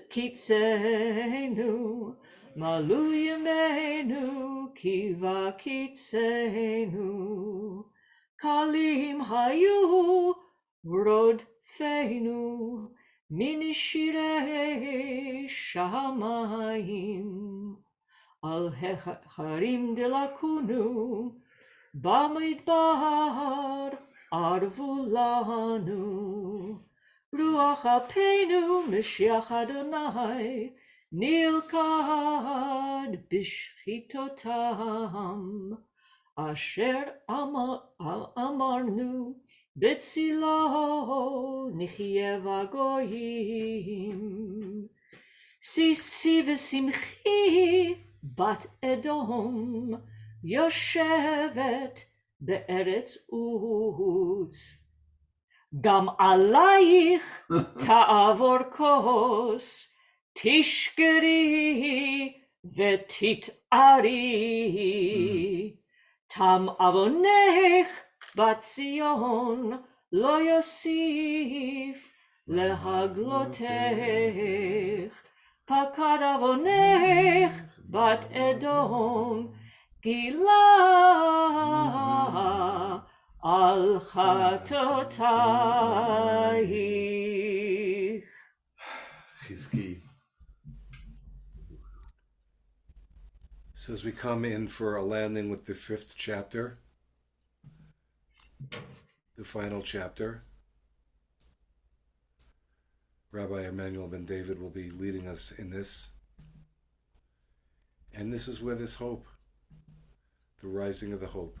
קיצנו, מלאו ימינו כי בקיצנו, קלים היו רודפינו מנשירי שמיים. על ההרים דלקונו, במדבר ערבו לנו, רוח אפינו משיח אדוני, נלכד בשחיתותם, אשר אמרנו בצילו נחיה בגויים. סיסי ושמחי בת אדום יושבת בארץ עוץ. גם עלייך תעבור כוס, תשקרי ותתערי. תם עוונך בציון לא יוסיף להגלותך. פקד עוונך בת אדום גילה על חטאותייך. Chizki. So as we come in for a landing with the 5th chapter, the final chapter, Rabbi Emmanuel ben David will be leading us in this. And this is where this hope, the rising of the hope.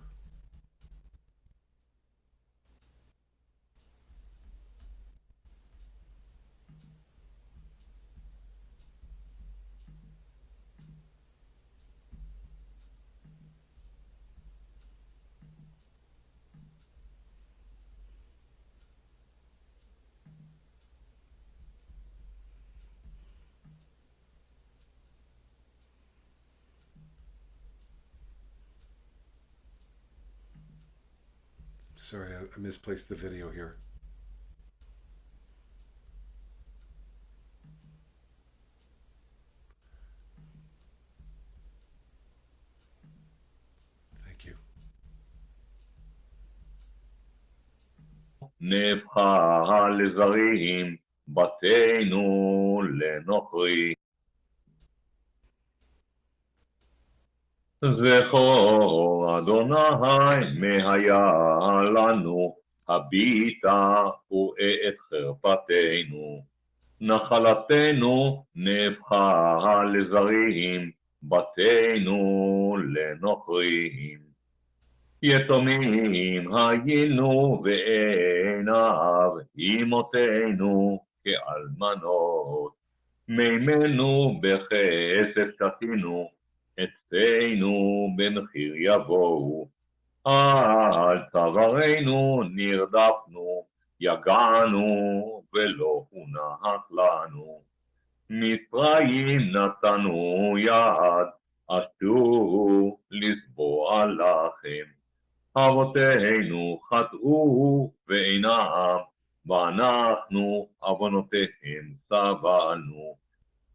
Sorry, I misplaced the video here. Thank you. נהפכה לזרים, בתינו לנוכרי. זכור אדוני מהיה לנו, הביטה וראה את חרפתנו. נחלתנו נהפכה לזרים, בתינו לנוכרים. יתומים היינו ואין אב, אמותינו כאלמנות. מימינו בכסף שתינו, אצלנו במחיר יבואו. על צווארנו נרדפנו, יגענו ולא הונח לנו. מצרים נתנו יד, אסור לסבוע לכם. אבותינו חטאו ואינם, ואנחנו עוונותיהם סבלנו.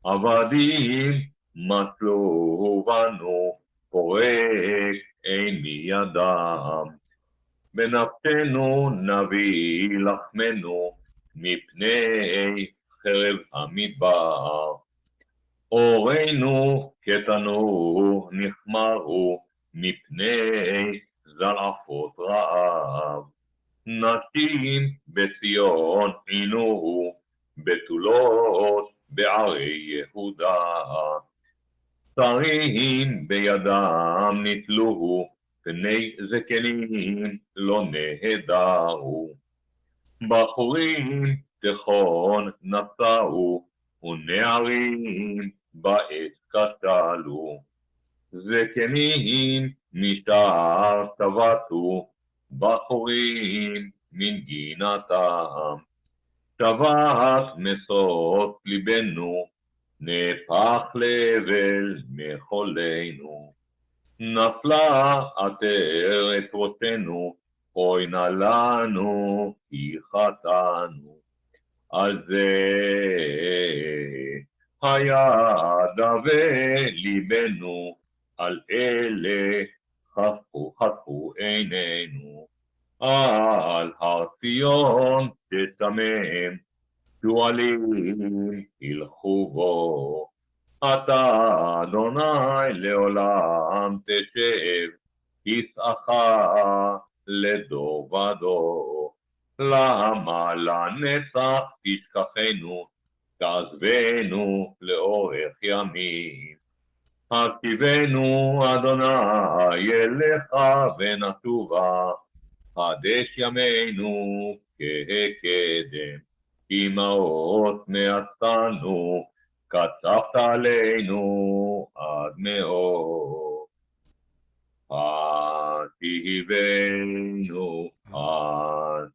עבדים מצאו בנו, פורק אין מידם. בנפשנו נביא לחמנו, מפני חרב המדבר. אורינו כתנור נחמרו, מפני זלעפות רעב. נשים בציון עינורו, בתולות בערי יהודה. שרים בידם נתלוהו, פני זקנים לא נהדרו. בחורים תיכון נשאו, ונערים בעת כשלו. זקנים משער שבתו, בחורים מנגינתם. שבת משוש ליבנו, נהפך לאבל מחולנו. נפלה עטרת ראשנו, אוי נא לנו כי חטאנו. על זה היה דווה ליבנו, על אלה חסכו עינינו. על הר ציון תשמם, שועלים ילכו בו. אתה אדוני לעולם תשב, כסאך לדור ודור. למה לנצח תשכחנו, תעזבנו לאורך ימים. השיבנו אדוני אליך ונשובה, חדש ימינו כקדם, אמהות מעשנו, קצבת עלינו עד מאוד. תהיבנו,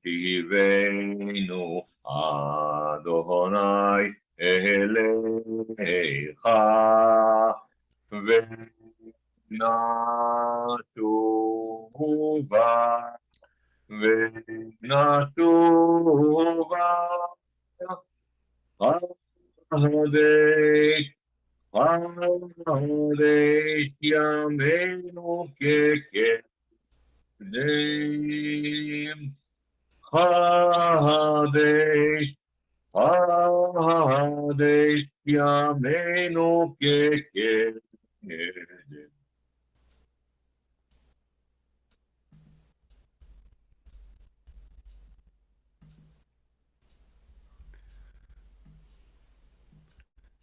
תהיבנו, אדוני אליך, ונשובה, ונשובה, חדש, חדש ימינו כקדם, חדש, חדש ימינו כקדם.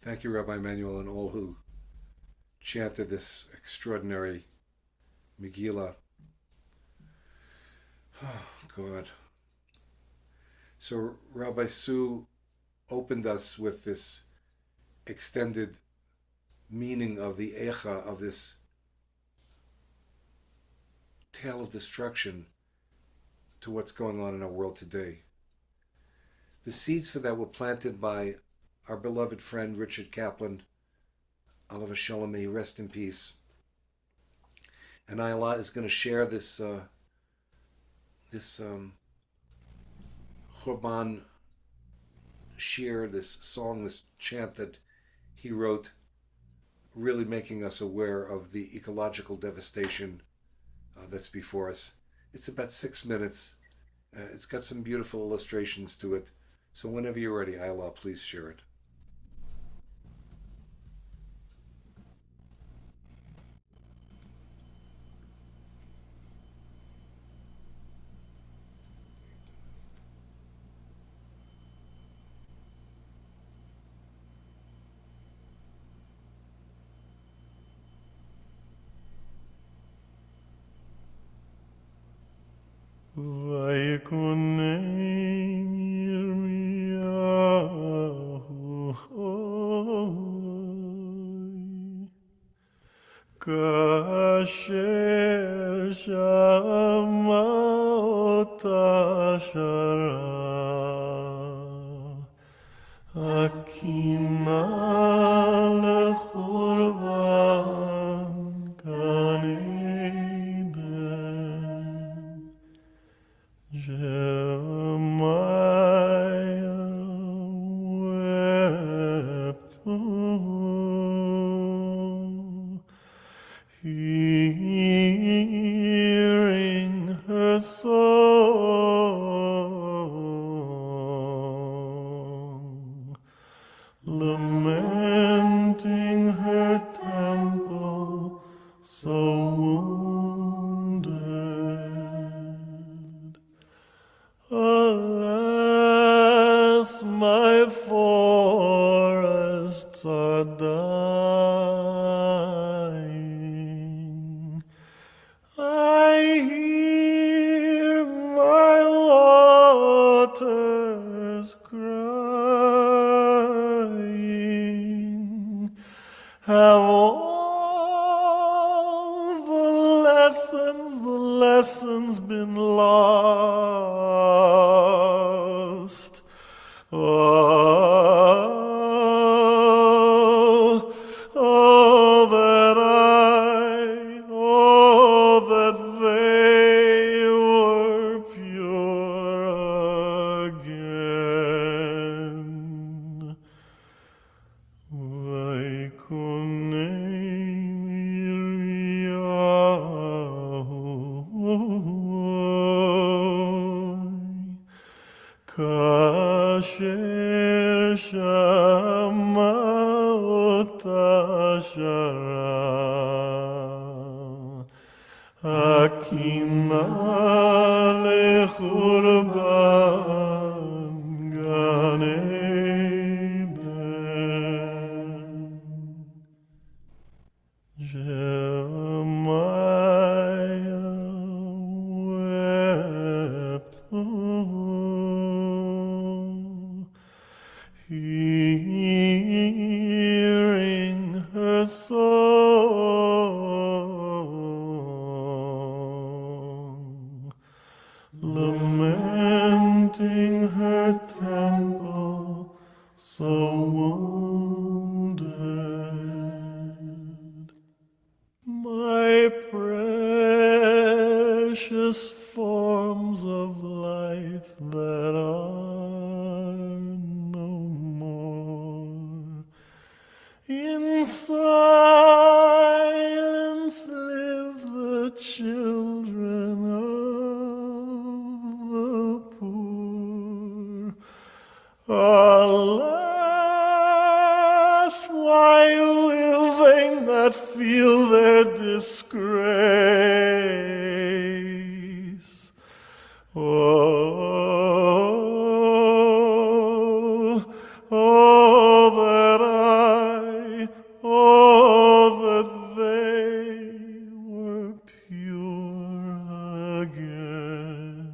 Thank you, Rabbi Emanuel, and all who chanted this extraordinary Megillah. Oh, God. So Rabbi Sue opened us with this extended meaning of the Echa, of this tale of destruction to what's going on in our world today. The seeds for that were planted by our beloved friend Richard Kaplan, Alav Shalom, may he rest in peace. And Ayala is going to share this Churban Shir, this song, this chant that he wrote, really making us aware of the ecological devastation that's before us. It's about 6 minutes. It's got some beautiful illustrations to it. So whenever you're ready, Ayala, please share it. כאשר שמע אותה שרה, הקימה לחורבן גן עדן. Jeremiah wept, hearing her song, lamenting her temple so wounded. Alas, my forests are dying. I hear my waters crying. Have all the lessons been lost? Oh, that they were pure again. כאשר שמע אותה שרה, הקימה לחורבן גן עדן. Shemaiah wept, hearing her song, lamenting her temple so wounded. My precious forms of life that are no more, in silence live the children of the poor. Alas, why will they not feel their disgrace? Oh, that they were pure again.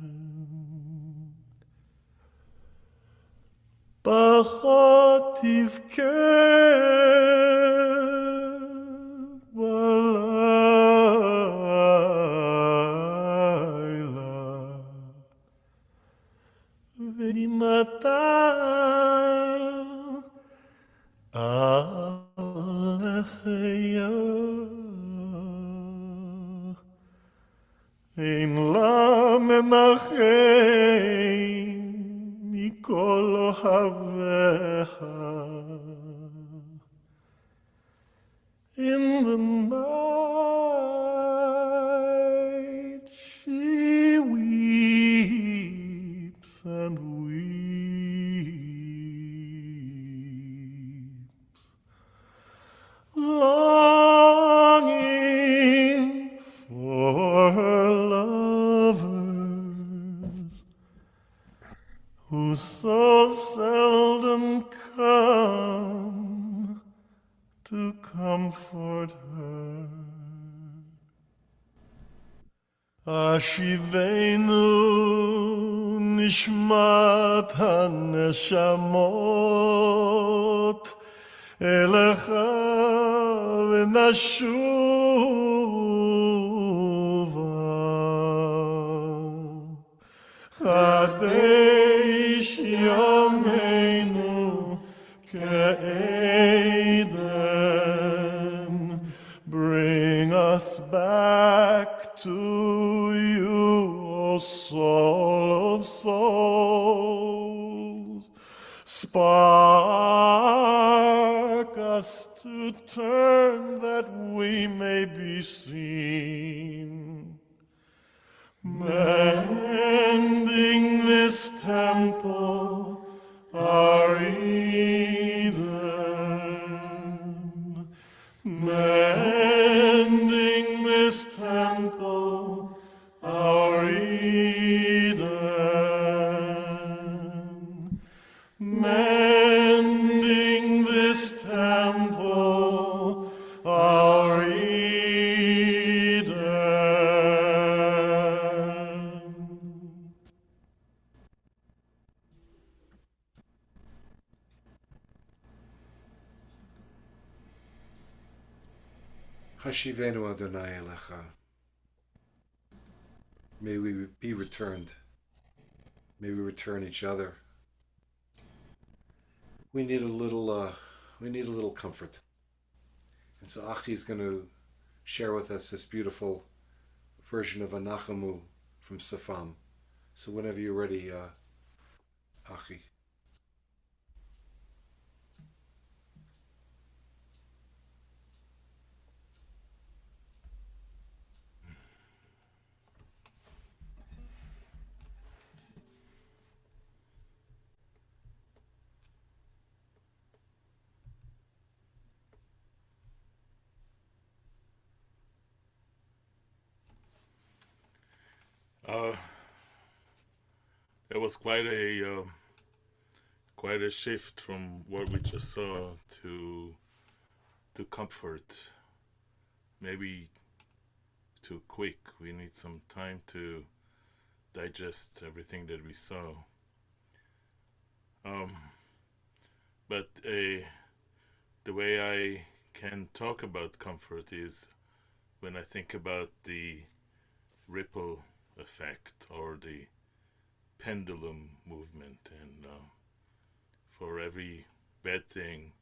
פחות תבכה בלילה, ודמעתה על לחייה, אין לה מנחם מכל אוהביה. In the night she weeps and weeps, longing for her lovers who so seldom come to comfort her. Ashivenu nishmat haneshamot elecha v'nashuva. Hadash yameinu ke'eden, bring us back to you, O soul of souls. Spark us to turn that we may be seen, mending this temple, our Eden, mending this temple, our Eden, mending this temple, our Eden. Hashivenu Adonai Elecha. May we be returned. May we return each other. We need a little comfort. And so Achi is going to share with us this beautiful version of Anachamu from Safam. So whenever you're ready, Achi. It was quite a shift from what we just saw to comfort. maybe too quick. We need some time to digest everything that we saw. But the way I can talk about comfort is when I think about the ripple effect or the pendulum movement, and for every bad thing,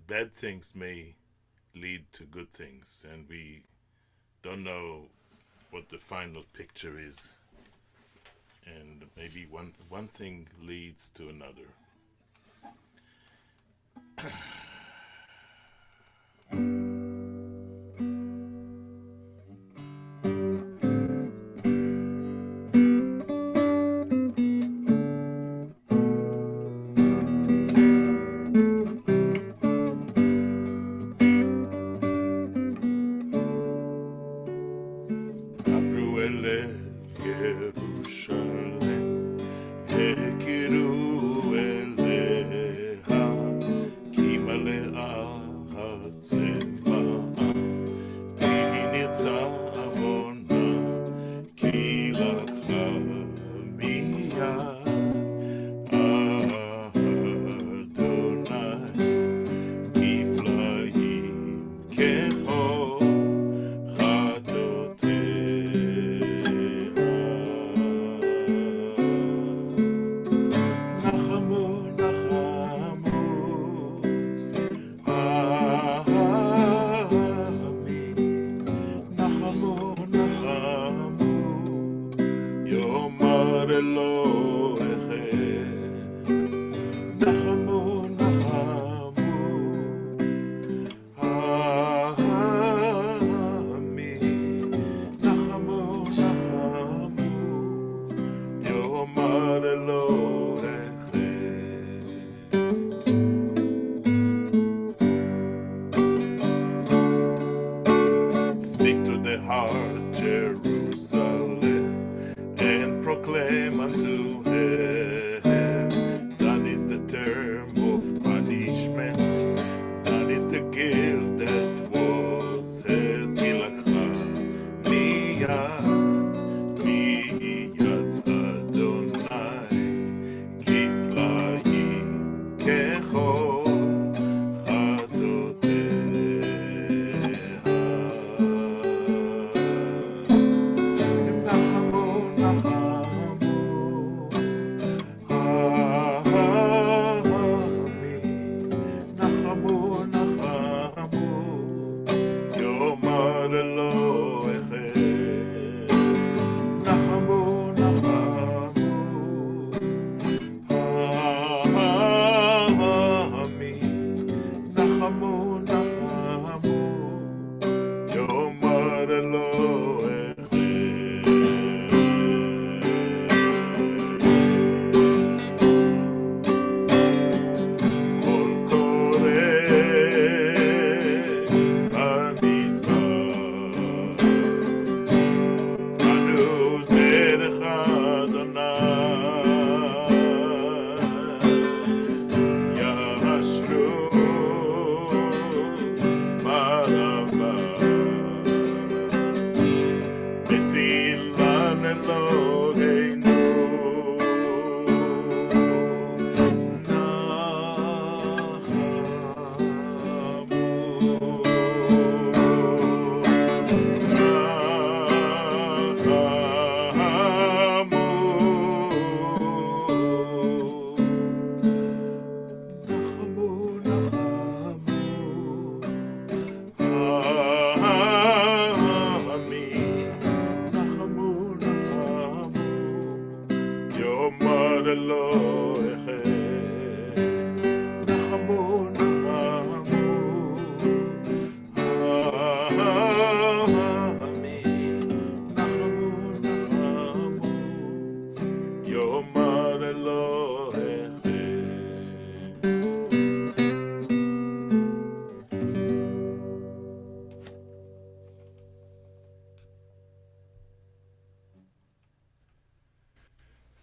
bad things may lead to good things, and we don't know what the final picture is, and maybe one thing leads to another. Speak to the heart, Jerusalem, and proclaim unto her, done is the term of punishment, done is the guilt that was hers, Gilakha, miyad Adonai, kiflayim kechol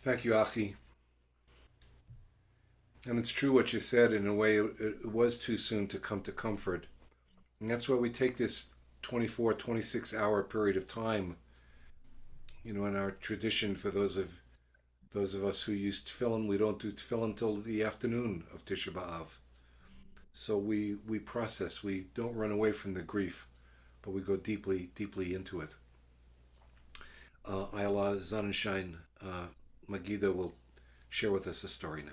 Thank you, Achi. And it's true what you said. In a way, it was too soon to come to comfort. And that's why we take this 24, 26-hour period of time, in our tradition. For those of us who use tefillin, we don't do tefillin until the afternoon of Tisha B'Av. So we process. We don't run away from the grief, but we go deeply, deeply into it. Ayala Zanenschein Magida will share with us a story now.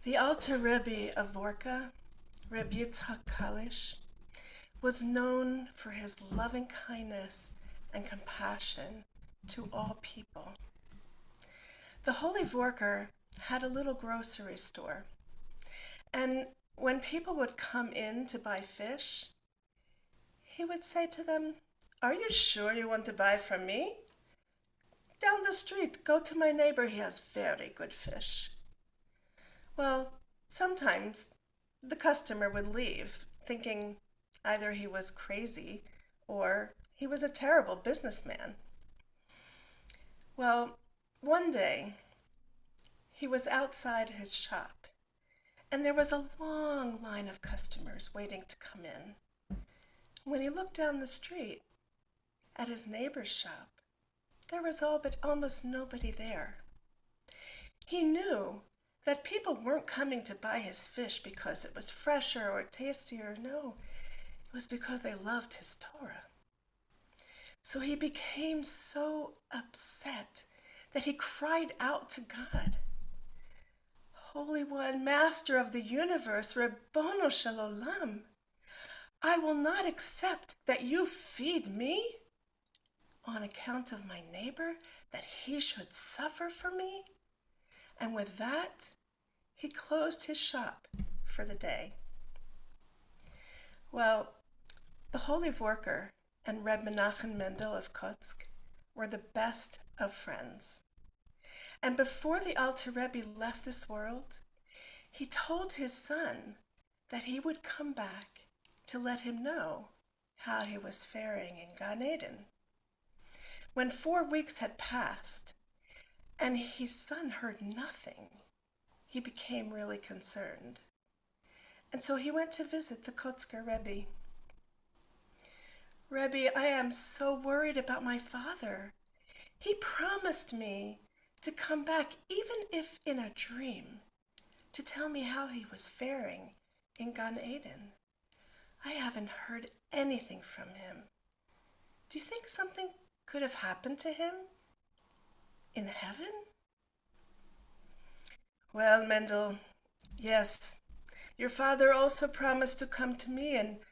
The Alter Rebbe of Vorka, Rebbe Yitzhak Kalish, was known for his loving kindness and compassion to all people. The Holy Vorker had a little grocery store, and when people would come in to buy fish, he would say to them, "Are you sure you want to buy from me? Down the street, go to my neighbor, he has very good fish." Well, sometimes the customer would leave, thinking either he was crazy or he was a terrible businessman. Well, one day, he was outside his shop, and there was a long line of customers waiting to come in. When he looked down the street at his neighbor's shop, there was all but almost nobody there. He knew that people weren't coming to buy his fish because it was fresher or tastier. No, it was because they loved his Torah. So he became so upset that he cried out to God, "Holy One, Master of the universe, Ribbono Shel Olam, I will not accept that you feed me on account of my neighbor, that he should suffer for me." And with that, he closed his shop for the day. Well, the Holy Vorker and Reb Menachem Mendel of Kotsk were the best of friends. And before the Alter Rebbe left this world, he told his son that he would come back to let him know how he was faring in Gan Eden. When 4 weeks had passed and his son heard nothing, he became really concerned. And so he went to visit the Kotsker Rebbe. "Rebbe, I am so worried about my father. He promised me to come back, even if in a dream, to tell me how he was faring in Gan Eden. I haven't heard anything from him. Do you think something could have happened to him in heaven?" "Well, Mendel, yes, your father also promised to come to me, and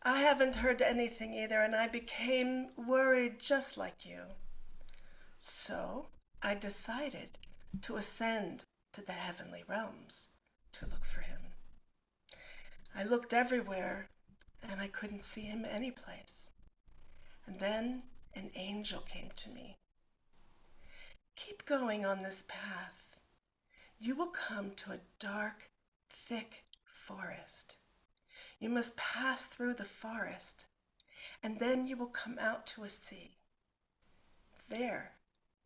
I haven't heard anything either, and I became worried just like you. So I decided to ascend to the heavenly realms to look for him. I looked everywhere, and I couldn't see him any place. And then an angel came to me. Keep going on this path. You will come to a dark, thick forest. You must pass through the forest, and then you will come out to a sea. There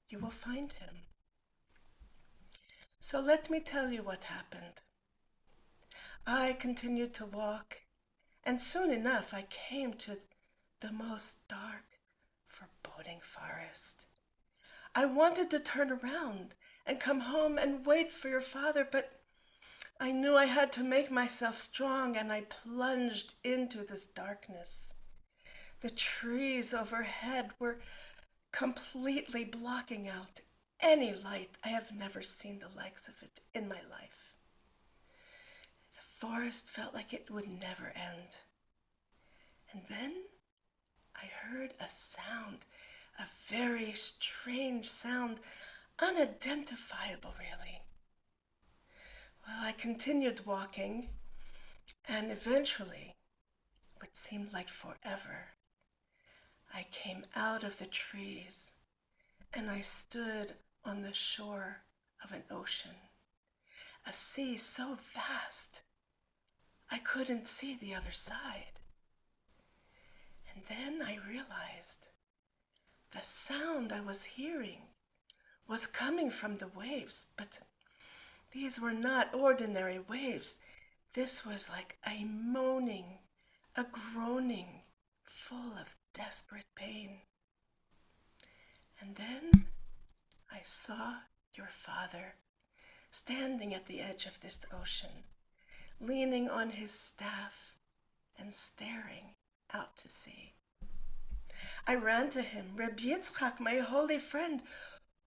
you will find him. So let me tell you what happened. I continued to walk, and soon enough I came to the most dark, foreboding forest. I wanted to turn around and come home and wait for your father, but I knew I had to make myself strong, and I plunged into this darkness. The trees overhead were completely blocking out any light. I have never seen the likes of it in my life. The forest felt like it would never end. And then I heard a sound, a very strange sound, unidentifiable really. Well, I continued walking, and eventually, what seemed like forever, I came out of the trees, and I stood on the shore of an ocean, a sea so vast I couldn't see the other side. And then I realized the sound I was hearing was coming from the waves, but these were not ordinary waves. This was like a moaning, a groaning, full of desperate pain. And then I saw your father standing at the edge of this ocean, leaning on his staff and staring out to sea. I ran to him. Rabbi Yitzchak, my holy friend,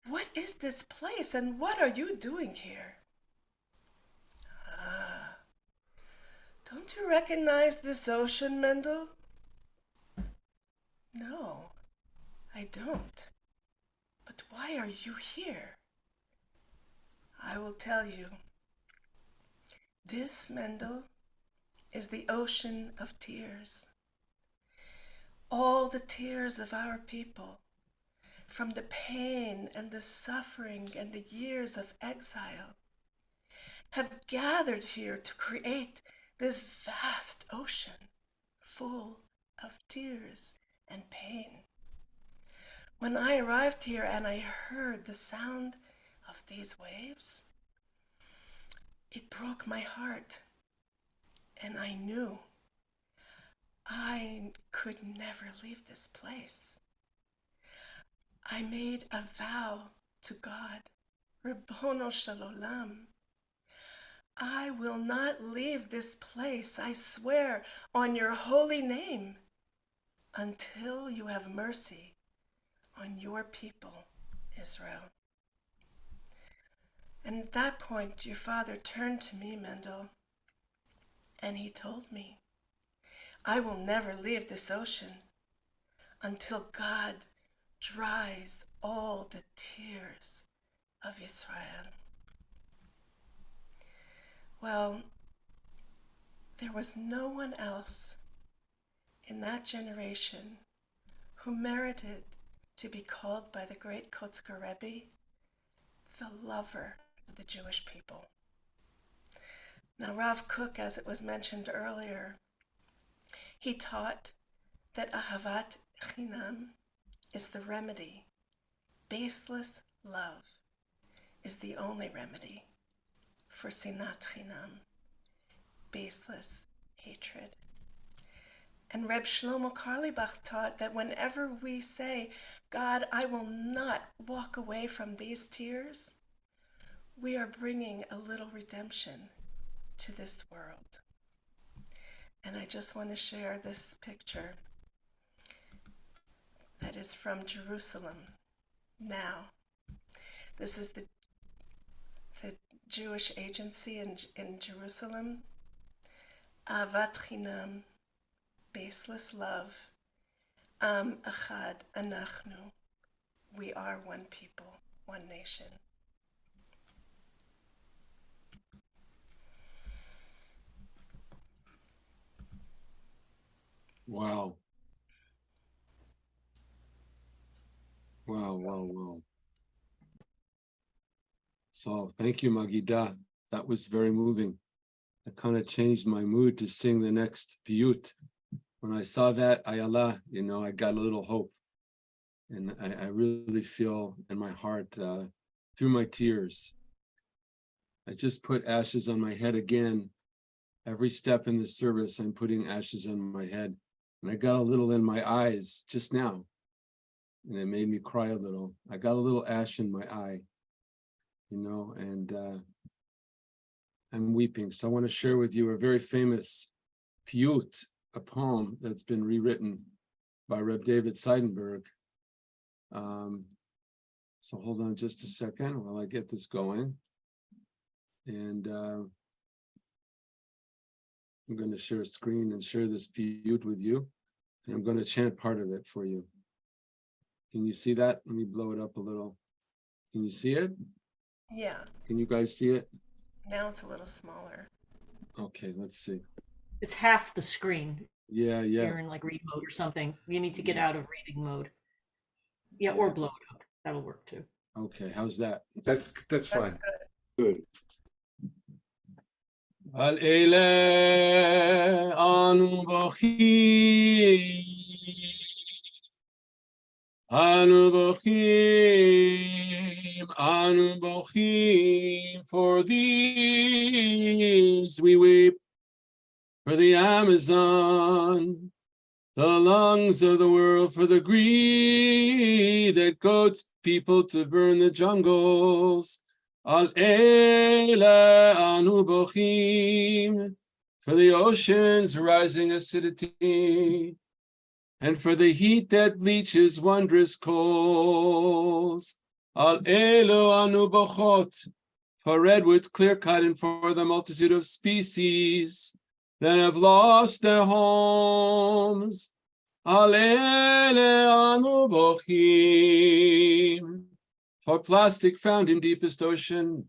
what is this place and what are you doing here? Don't you recognize this ocean, Mendel? No, I don't. But why are you here? I will tell you. This, Mendel, is the ocean of tears. All the tears of our people, from the pain and the suffering and the years of exile, have gathered here to create this vast ocean full of tears and pain. When I arrived here and I heard the sound of these waves, it broke my heart, and I knew I could never leave this place. I made a vow to God, Ribbono Shel Olam. I will not leave this place, I swear, on your holy name, until you have mercy on your people, Israel. And at that point, your father turned to me, Mendel, and he told me, I will never leave this ocean until God dries all the tears of Israel. Well, there was no one else in that generation who merited to be called by the great Kotzker Rebbe the lover of the Jewish people. Now, Rav Kook, as it was mentioned earlier, he taught that Ahavat Chinam is the remedy. Baseless love is the only remedy for Sinat Chinam, baseless hatred. And Reb Shlomo Carlebach taught that whenever we say, God, I will not walk away from these tears, we are bringing a little redemption to this world. And I just want to share this picture that is from Jerusalem now. This is the Jewish agency in Jerusalem. Ahavat Chinam, baseless love. Am Echad Anachnu. We are one people, one nation. Wow. Wow. So thank you, Magida. That was very moving. That kind of changed my mood to sing the next piyut. When I saw that, Ayala, I got a little hope. And I really feel in my heart, through my tears, I just put ashes on my head again. Every step in the service, I'm putting ashes on my head. And I got a little in my eyes just now. And it made me cry a little. I got a little ash in my eye, and I'm weeping. So I want to share with you a very famous piyut, a poem that's been rewritten by Rabbi David Seidenberg. So hold on just a second while I get this going. And I'm going to share a screen and share this piyut with you. And I'm going to chant part of it for you. Can you see that? Let me blow it up a little. Can you see it? Yeah. Can you guys see it? Now it's a little smaller. Okay, let's see. It's half the screen. Yeah. You're in like read mode or something. You need to get out of reading mode. Yeah, or blow it up. That'll work too. Okay, how's that? That's fine. Good. Al ele anu bochim, anu bochim, for these we weep, for the Amazon, the lungs of the world, for the greed that goads people to burn the jungles. Al ele anu bochim, for the ocean's rising acidity, and for the heat that bleaches wondrous coals. Al elo anu bochot, for redwoods clear-cut, and for the multitude of species that have lost their homes. Al ele anu bochim, for plastic found in deepest ocean,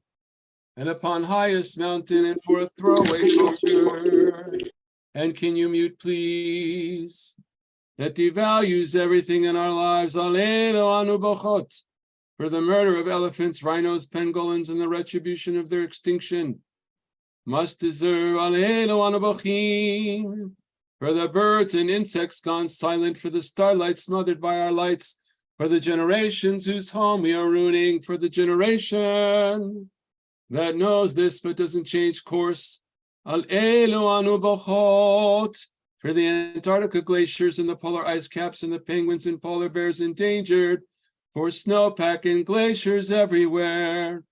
and upon highest mountain, and for a throwaway culture. And can you mute, please? That devalues everything in our lives. Alelo anu bochot, for the murder of elephants, rhinos, pangolins, and the retribution of their extinction must deserve. Alelo anu bochim, for the birds and insects gone silent, for the starlight smothered by our lights, for the generations whose home we are ruining, for the generation that knows this but doesn't change course. Al elu anu bochot, for the Antarctica glaciers and the polar ice caps and the penguins and polar bears endangered, for snowpack and glaciers everywhere,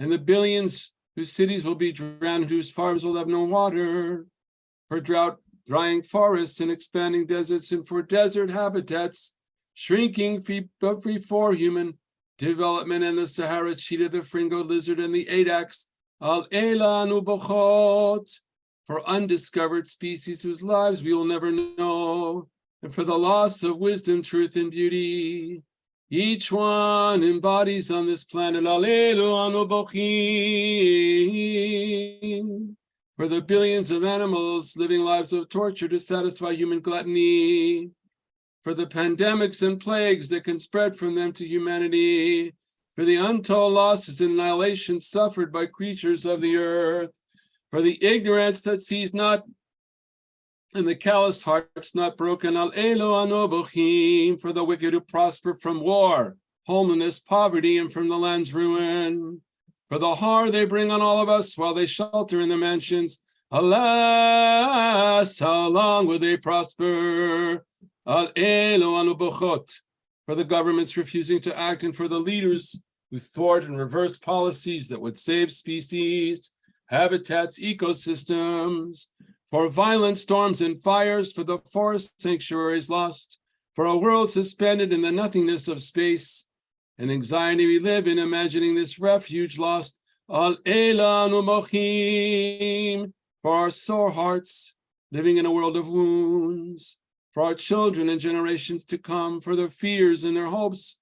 and the billions whose cities will be drowned, whose farms will have no water, for drought, drying forests and expanding deserts, and for desert habitats shrinking before human development, and the Sahara cheetah, the Fringo lizard, and the Adax. Al ela anu bochot, for undiscovered species whose lives we will never know, and for the loss of wisdom, truth, and beauty each one embodies on this planet. Al elu anu bochim, for the billions of animals living lives of torture to satisfy human gluttony, for the pandemics and plagues that can spread from them to humanity, for the untold losses and annihilation suffered by creatures of the earth, for the ignorance that sees not and the callous hearts not broken. Al elo anu bochim, for the wicked who prosper from war, homelessness, poverty, and from the land's ruin, for the horror they bring on all of us while they shelter in the mansions. Alas, how long will they prosper? Al elo anu bochot, for the governments refusing to act, and for the leaders who thwart and reverse policies that would save species, habitats, ecosystems, for violent storms and fires, for the forest sanctuaries lost, for a world suspended in the nothingness of space, and anxiety we live in imagining this refuge lost. Al elo anu bochim, for our sore hearts living in a world of wounds, for our children and generations to come, for their fears and their hopes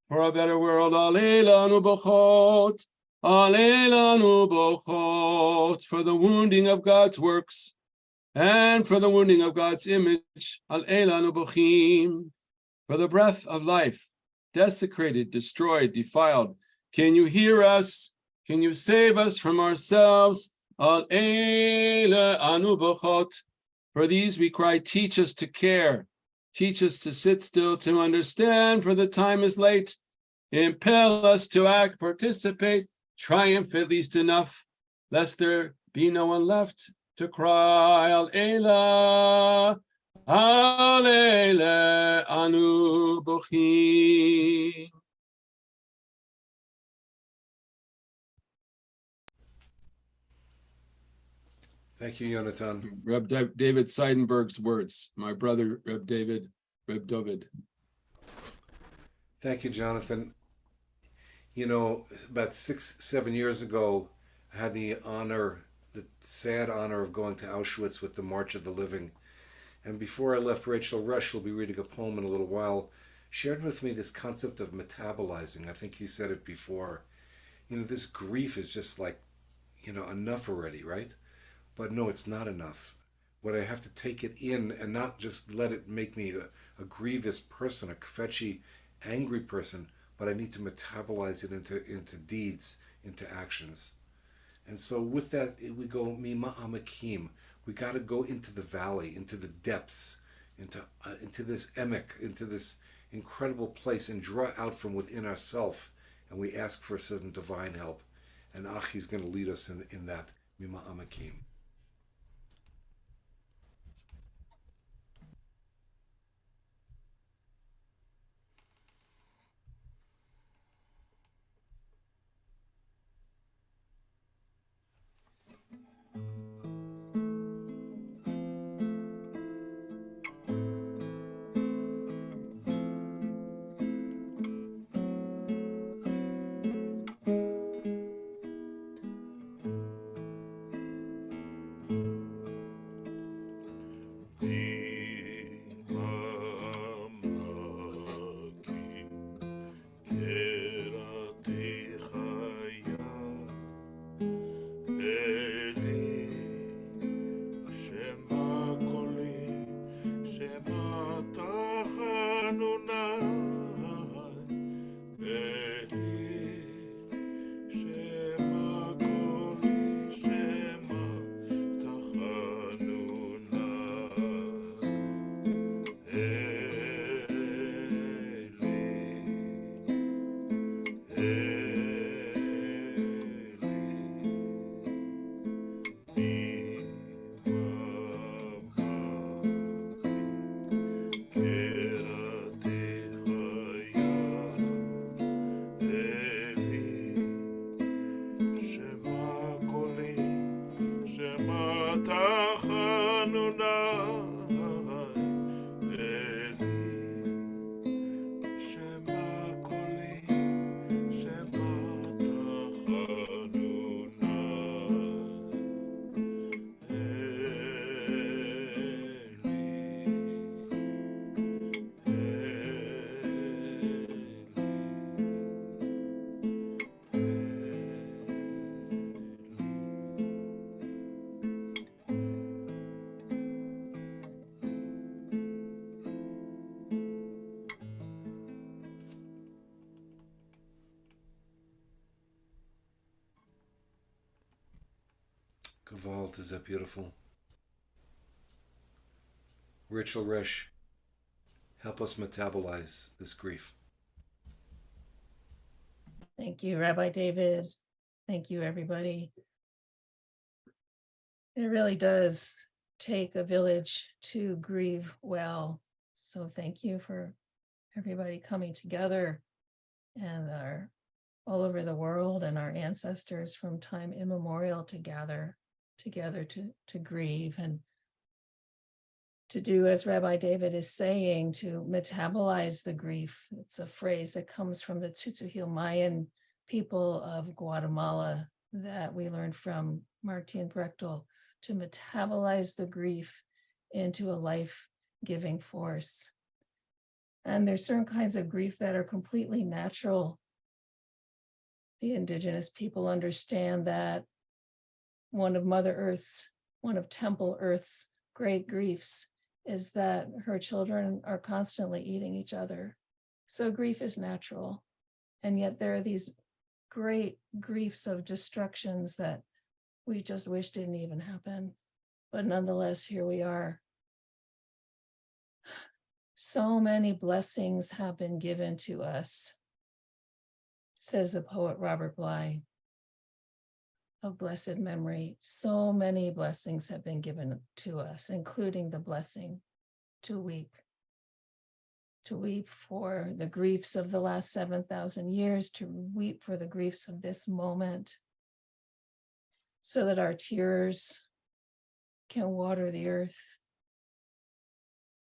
for a better world. Al elo anu bochot, al elo anu bochot, for the wounding of God's works, and for the wounding of God's image, al elanu bochim, for the breath of life, desecrated, destroyed, defiled. Can you hear us? Can you save us from ourselves? Al elanu bochot. For these we cry, teach us to care, teach us to sit still, to understand, for the time is late. Impel us to act, participate, triumph at least enough, lest there be no one left to cry, Al Eila, Al Eila, Anu Bochim. Thank you, Yonatan. Reb David Seidenberg's words, my brother, Reb David. Thank you, Jonathan. You know, about 6-7 years ago, I had the sad honor of going to Auschwitz with the March of the Living. And before I left, Rachel Rush, who'll be reading a poem in a little while, shared with me this concept of metabolizing. I think you said it before. You know, this grief is just like, enough already, right? But no, it's not enough. What I have to take it in and not just let it make me a grievous person, a kvetchy, angry person, but I need to metabolize it into deeds, into actions. And so with that, we go mima amakim. We got to go into the valley, into the depths, into this emek, into this incredible place, and draw out from within ourselves. And we ask for some divine help. And Achi's going to lead us in that mima amakim. Gewalt, is that beautiful? Rachel Resch, help us metabolize this grief. Thank you, Rabbi David. Thank you, everybody. It really does take a village to grieve well. So thank you for everybody coming together and all over the world, and our ancestors from time immemorial to gather together to grieve and to do as Rabbi David is saying, to metabolize the grief. It's a phrase that comes from the Tzutzil Mayan people of Guatemala that we learned from Martin Brechtel, to metabolize the grief into a life-giving force. And there's certain kinds of grief that are completely natural. The indigenous people understand that one of Temple Earth's great griefs is that her children are constantly eating each other. So grief is natural. And yet there are these great griefs of destructions that we just wish didn't even happen. But nonetheless, here we are. So many blessings have been given to us, says the poet Robert Bly of blessed memory. So many blessings have been given to us, including the blessing to weep for the griefs of the last 7,000 years, to weep for the griefs of this moment, so that our tears can water the earth,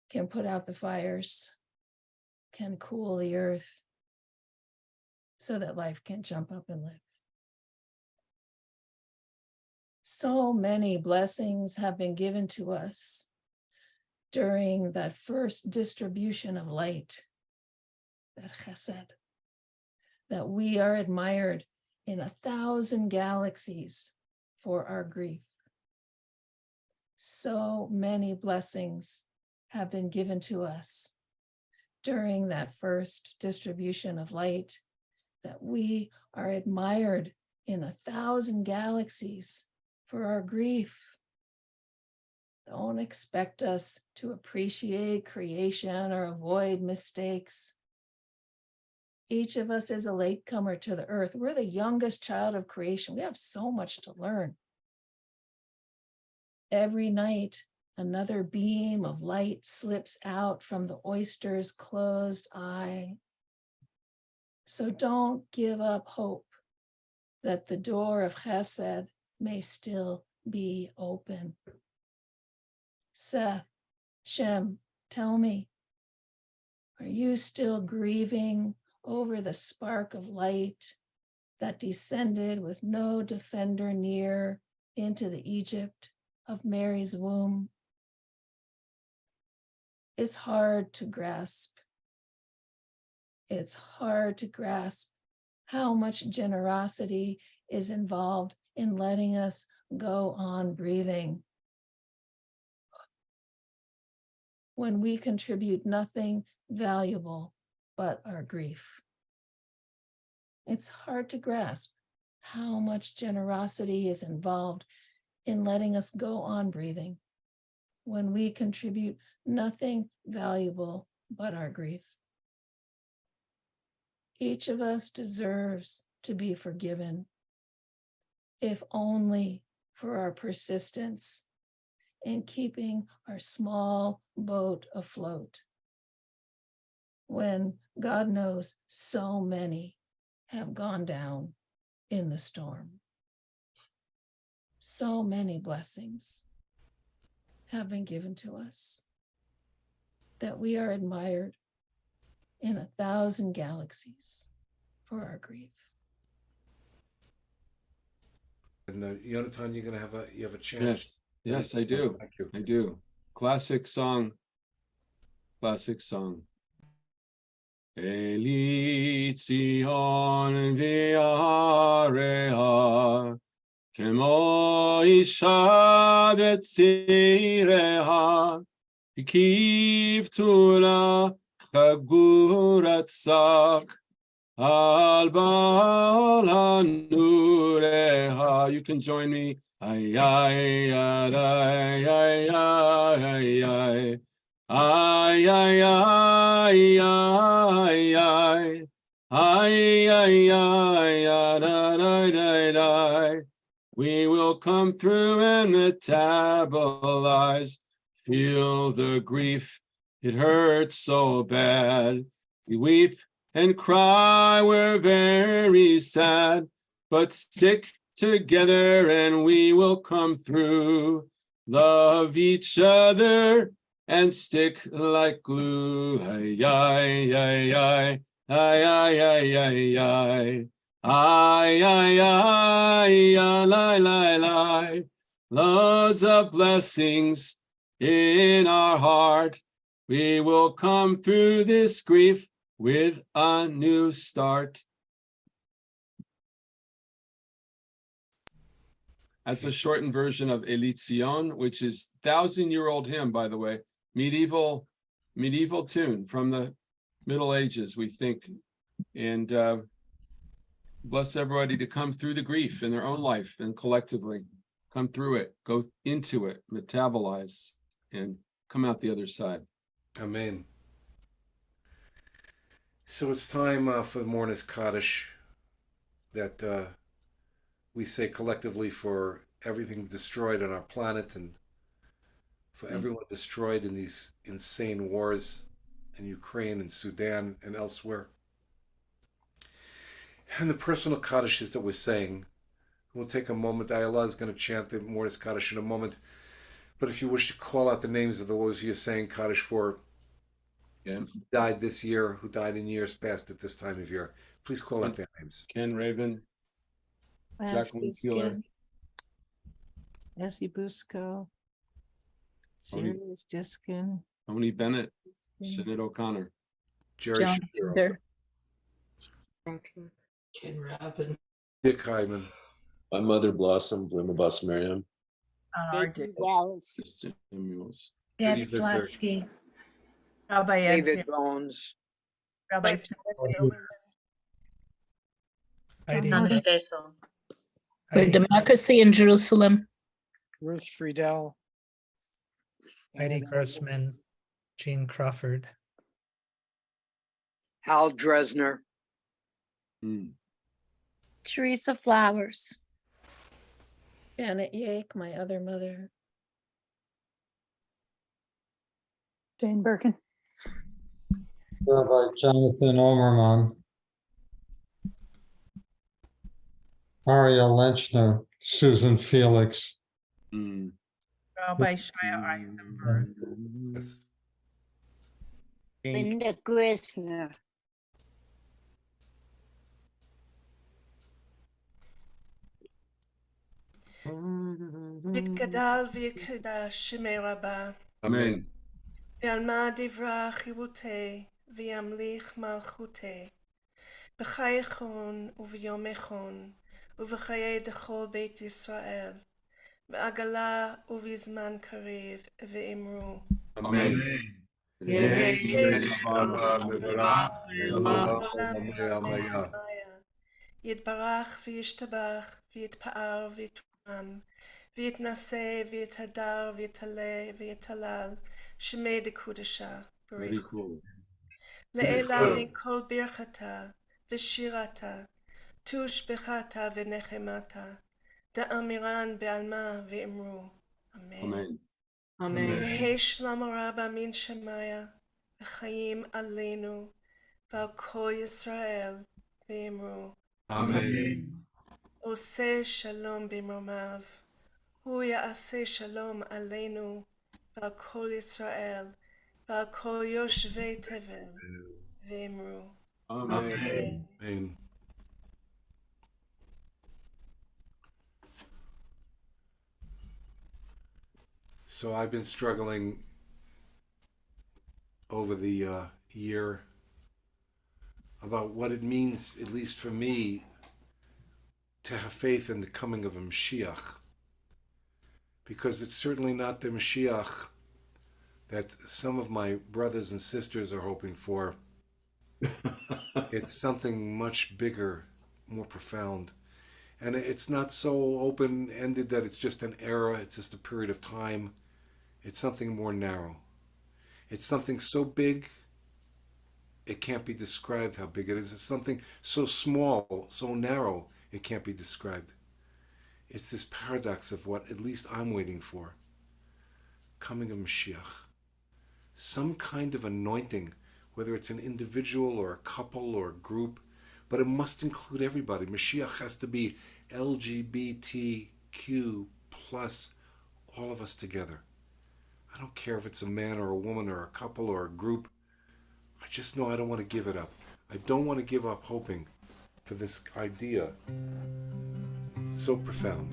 can put out the fires, can cool the earth, so that life can jump up and live. So many blessings have been given to us during that first distribution of light, that chesed, that we are admired in 1,000 galaxies for our grief. So many blessings have been given to us during that first distribution of light, that we are admired in 1,000 galaxies for our grief. Don't expect us to appreciate creation or avoid mistakes. Each of us is a latecomer to the earth. We're the youngest child of creation. We have so much to learn. Every night, another beam of light slips out from the oyster's closed eye. So don't give up hope that the door of chesed may still be open. Seth, Shem, tell me, are you still grieving over the spark of light that descended with no defender near into the Egypt of Mary's womb? It's hard to grasp. It's hard to grasp how much generosity is involved in letting us go on breathing. When we contribute nothing valuable but our grief. It's hard to grasp how much generosity is involved in letting us go on breathing when we contribute nothing valuable but our grief. Each of us deserves to be forgiven, if only for our persistence in keeping our small boat afloat, when God knows so many have gone down in the storm. So many blessings have been given to us that we are admired in 1,000 galaxies for our grief. And Yonatan, you're gonna have a chant. Yes, I do. Thank you. I do. Classic song. Eli Tzion v'yareha kemo isha b'tzireha kivtu la chagurat tzach al ba'al hanureha. You can join me. Ay, ay, ay, ay, ay, ay, ay. Ay, ay, ay, ay, ay, ay, ay, ay, ay. We will come through and metabolize. Feel the grief, it hurts so bad. We weep and cry, we're very sad, but stick together and we will come through. Love each other and stick like glue. Ay, ay, ay, ay, ay, ay, ay, ay, ay. Ay, ay, ay, ay, lie, lie, lie. Loads of blessings in our heart. We will come through this grief with a new start. That's a shortened version of Elitzion, which is 1,000-year-old hymn, by the way, medieval tune from the Middle Ages, we think. And bless everybody to come through the grief in their own life and collectively come through it, go into it, metabolize, and come out the other side. Amen. So it's time for the Mourner's Kaddish that we say collectively for everything destroyed on our planet and for everyone destroyed in these insane wars in Ukraine and Sudan and elsewhere. And the personal Kaddishes that we're saying, we'll take a moment. Ayala is going to chant the Mourner's Kaddish in a moment. But if you wish to call out the names of those you're saying Kaddish for, who died this year, who died in years past at this time of year, please call out their names. Ken Raven, Jacqueline Keeler, Essie Busco, Sirius Diskin, Tony Bennett, Sinead O'Connor, Jerry John Shapiro, Kinder, Ken Rabin. Dick Hyman, My Mother Blossom, Bluma Bus Miriam. Dallas, Samuels, Daddy Caesar Slatsky, Rabbi David Edzia, Bones, Rabbi Steso. For democracy in Jerusalem. Ruth Friedel, Heidi Grossman, Jean Crawford, Hal Dresner, Teresa Flowers. Janet Yake, my other mother. Jane Birkin. Rabbi Jonathan Omerman, Aria Lenchner, Susan Felix. Rabbi Shia Eisenberg, Linda Grissner. יתגדל ויקדש שמי רבה. אמן. ועלמא דברה חירותי, וימליך מלכותי. בחייכון וביומכון, ובחיי דכל בית ישראל. בעגלה ובזמן קריב, ואמרו. אמן. יתברך וישתבח, ויתפאר ויתרומם, ויתנשא ויתהדר ויתעלה ויתהלל, שמי דקודשה בריחו. לעילה מכל ברכתה ושירתה, תושבחתה ונחמתה, דאמירן בעלמא ואמרו, אמן. אמן. יהי שלום רבה מן שמיה, וחיים עלינו ועל כל ישראל, ואמרו, אמן. עושה שלום במרומיו, הוא יעשה שלום עלינו ועל כל ישראל, ועל כל יושבי תבל, ואמרו, אמן. אמן. So I've been struggling over the year about what it means, at least for me, to have faith in the coming of a Mashiach. Because it's certainly not the Mashiach that some of my brothers and sisters are hoping for. It's something much bigger, more profound. And it's not so open-ended that it's just an era, it's just a period of time. It's something more narrow. It's something so big, it can't be described how big it is. It's something so small, so narrow, it can't be described. It's this paradox of what at least I'm waiting for. Coming of Mashiach. Some kind of anointing, whether it's an individual or a couple or a group, but it must include everybody. Mashiach has to be LGBTQ plus all of us together. I don't care if it's a man or a woman or a couple or a group. I just know I don't want to give it up. I don't want to give up hoping for this idea. It's so profound.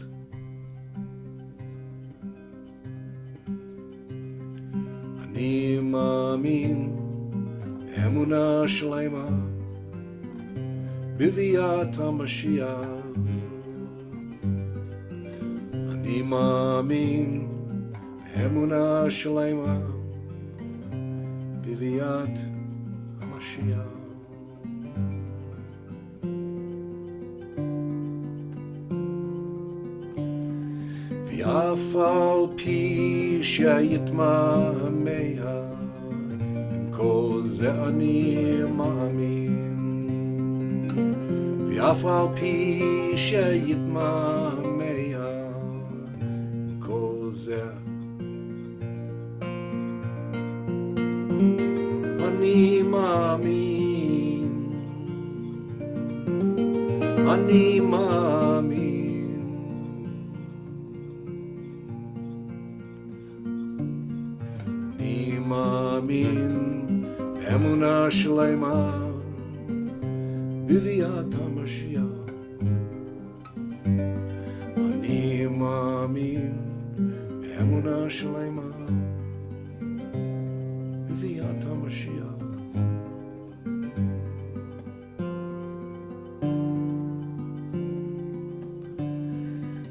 Ani ma'amin emuna shlema b'viat HaMashiach אני מאמין באמונה שלמה בביאת המשיח. ואף על פי שיתמהמה, עם כל זה אני מאמין. ואף על פי שיתמהמה, עם כל זה אני מאמין. אני מאמין. אני מאמין באמונה שלמה בביאת המשיח. אני מאמין באמונה שלמה בביאת המשיח.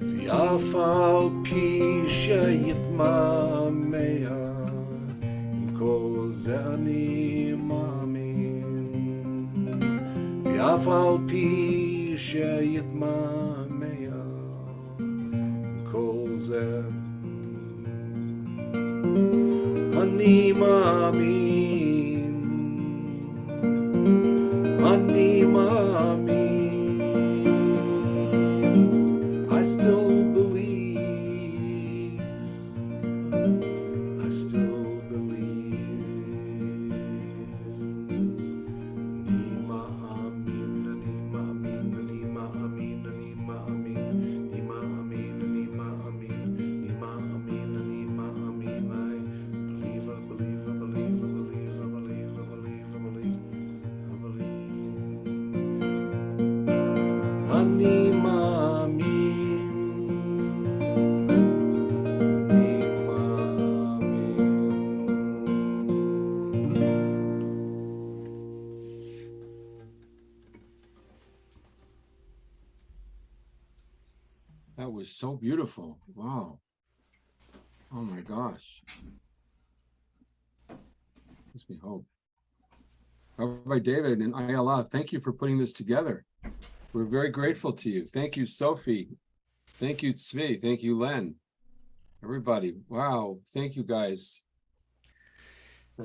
ואף על פי שיתמהמה, עם כל זה אני מאמין. ואף על פי שיתמהמה, עם כל זה אני מאמין. אני מאמין. I still believe. I still believe. אני מאמין, אני מאמין, אני מאמין, אני מאמין, אני מאמין, אני מאמין, אני מאמין, אני מאמין. I believe, I believe, I believe, I believe, I believe, I believe, I believe, I believe. אני מאמין. That was so beautiful. Wow. Oh my gosh. Gives me hope. Rabbi David and Ayala, thank you for putting this together. We're very grateful to you. Thank you, Sophie. Thank you, Tzvi. Thank you, Len. Everybody. Wow. Thank you, guys.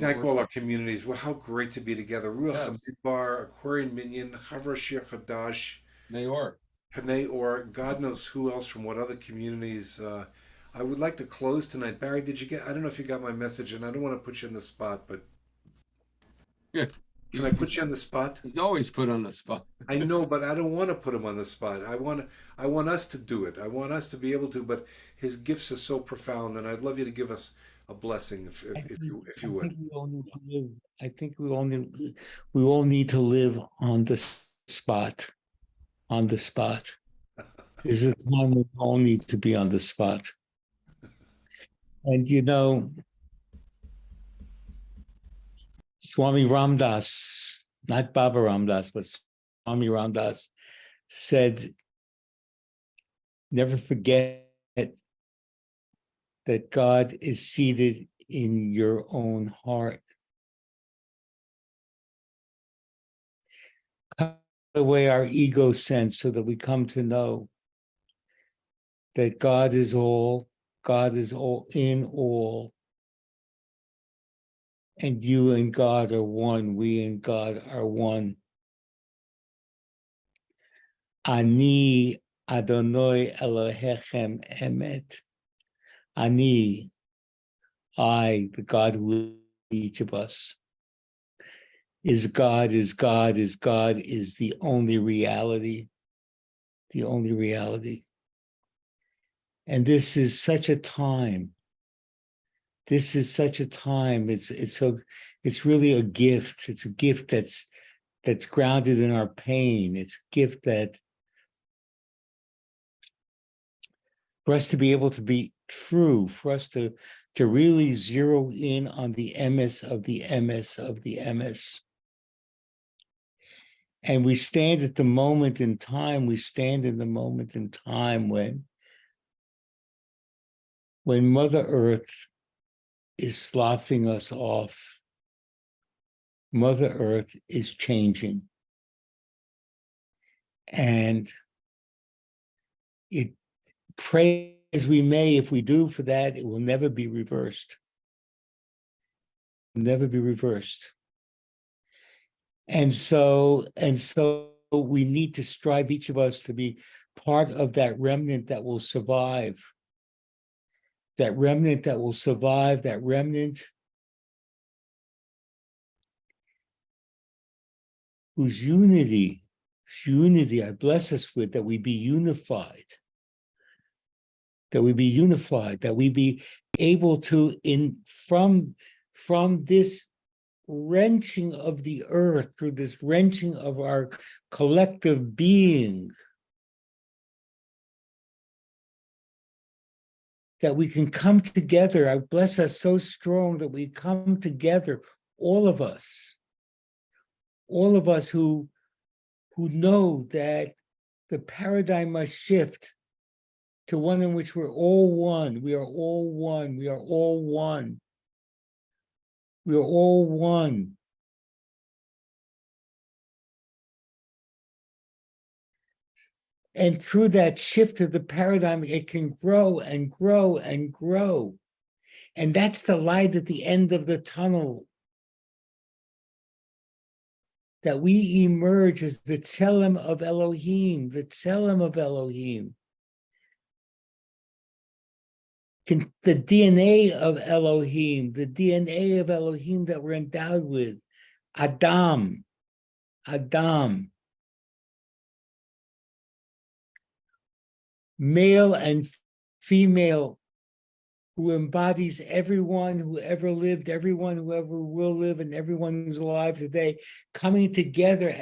Thank all our communities. Well, how great to be together. Ruach HaMidbar, Aquarian Minyan, Havurah, Shir, Hadash, Mayor. Panay, or God knows who else from what other communities. I would like to close tonight. Barry, did you get, I don't know if you got my message, and I don't want to put you on the spot, but Yeah. Can I put you on the spot? He's always put on the spot. I know, but I don't want to put him on the spot. I want us to do it. I want us to be able to, but his gifts are so profound, and I'd love you to give us a blessing if you would. I think we all need to live on the spot. On the spot. This is a time we all need to be on the spot. And you know, Swami Ramdas, not Baba Ramdas, but Swami Ramdas said, never forget that God is seated in your own heart. Cut away our ego sense so that we come to know that God is all in all. And you and God are one, we and God are one. Ani Adonai Elohechem Emet. Ani, I, the God who lives in each of us, is God, is God, is God, is the only reality. The only reality. And this is such a time. This is such a time. It's really a gift. It's a gift that's grounded in our pain. It's a gift that for us to be able to be true, for us to really zero in on the emes of the emes of the emes. And we stand at the moment in time, when when Mother Earth is sloughing us off. Mother Earth is changing. And it, pray as we may, if we do for that, it will never be reversed. Never be reversed. And so we need to strive, each of us, to be part of that remnant that will survive. That remnant that will survive, that remnant whose unity I bless us with, that we be unified. That we be unified, that we be able to, from this wrenching of the earth, through this wrenching of our collective being, that we can come together. I bless us so strong that we come together, all of us who know that the paradigm must shift to one in which we're all one. We are all one. We are all one. We are all one. And through that shift of the paradigm, it can grow and grow and grow. And that's the light at the end of the tunnel. That we emerge as the Tselem of Elohim, the Tselem of Elohim. The DNA of Elohim, the DNA of Elohim that we're endowed with. Adam. Male and female, who embodies everyone who ever lived, everyone who ever will live, and everyone who's alive today, coming together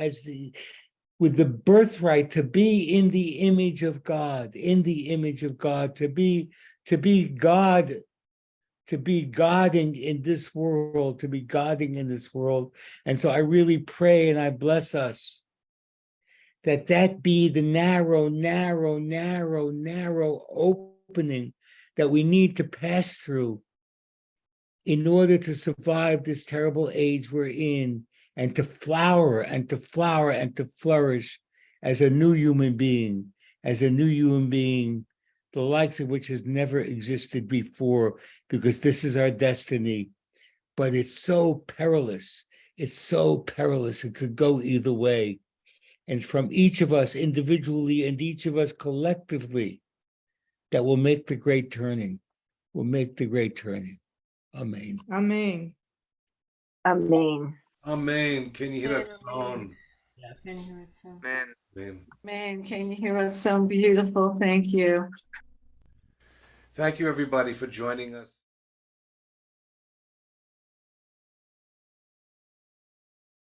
with the birthright to be in the image of God, to be God, to be guarding in this world, And so I really pray and I bless us that be the narrow opening that we need to pass through in order to survive this terrible age we're in, and to flower and to flourish as a new human being, the likes of which has never existed before, because this is our destiny. But it's so perilous. It could go either way. And from each of us individually and each of us collectively, that will make the great turning. Amen. Amen. Amen. Amen. Can you hear that sound? Yes. Can you hear it sound? Amen. Man, can you hear us? Sound beautiful. Thank you. Thank you, everybody, for joining us.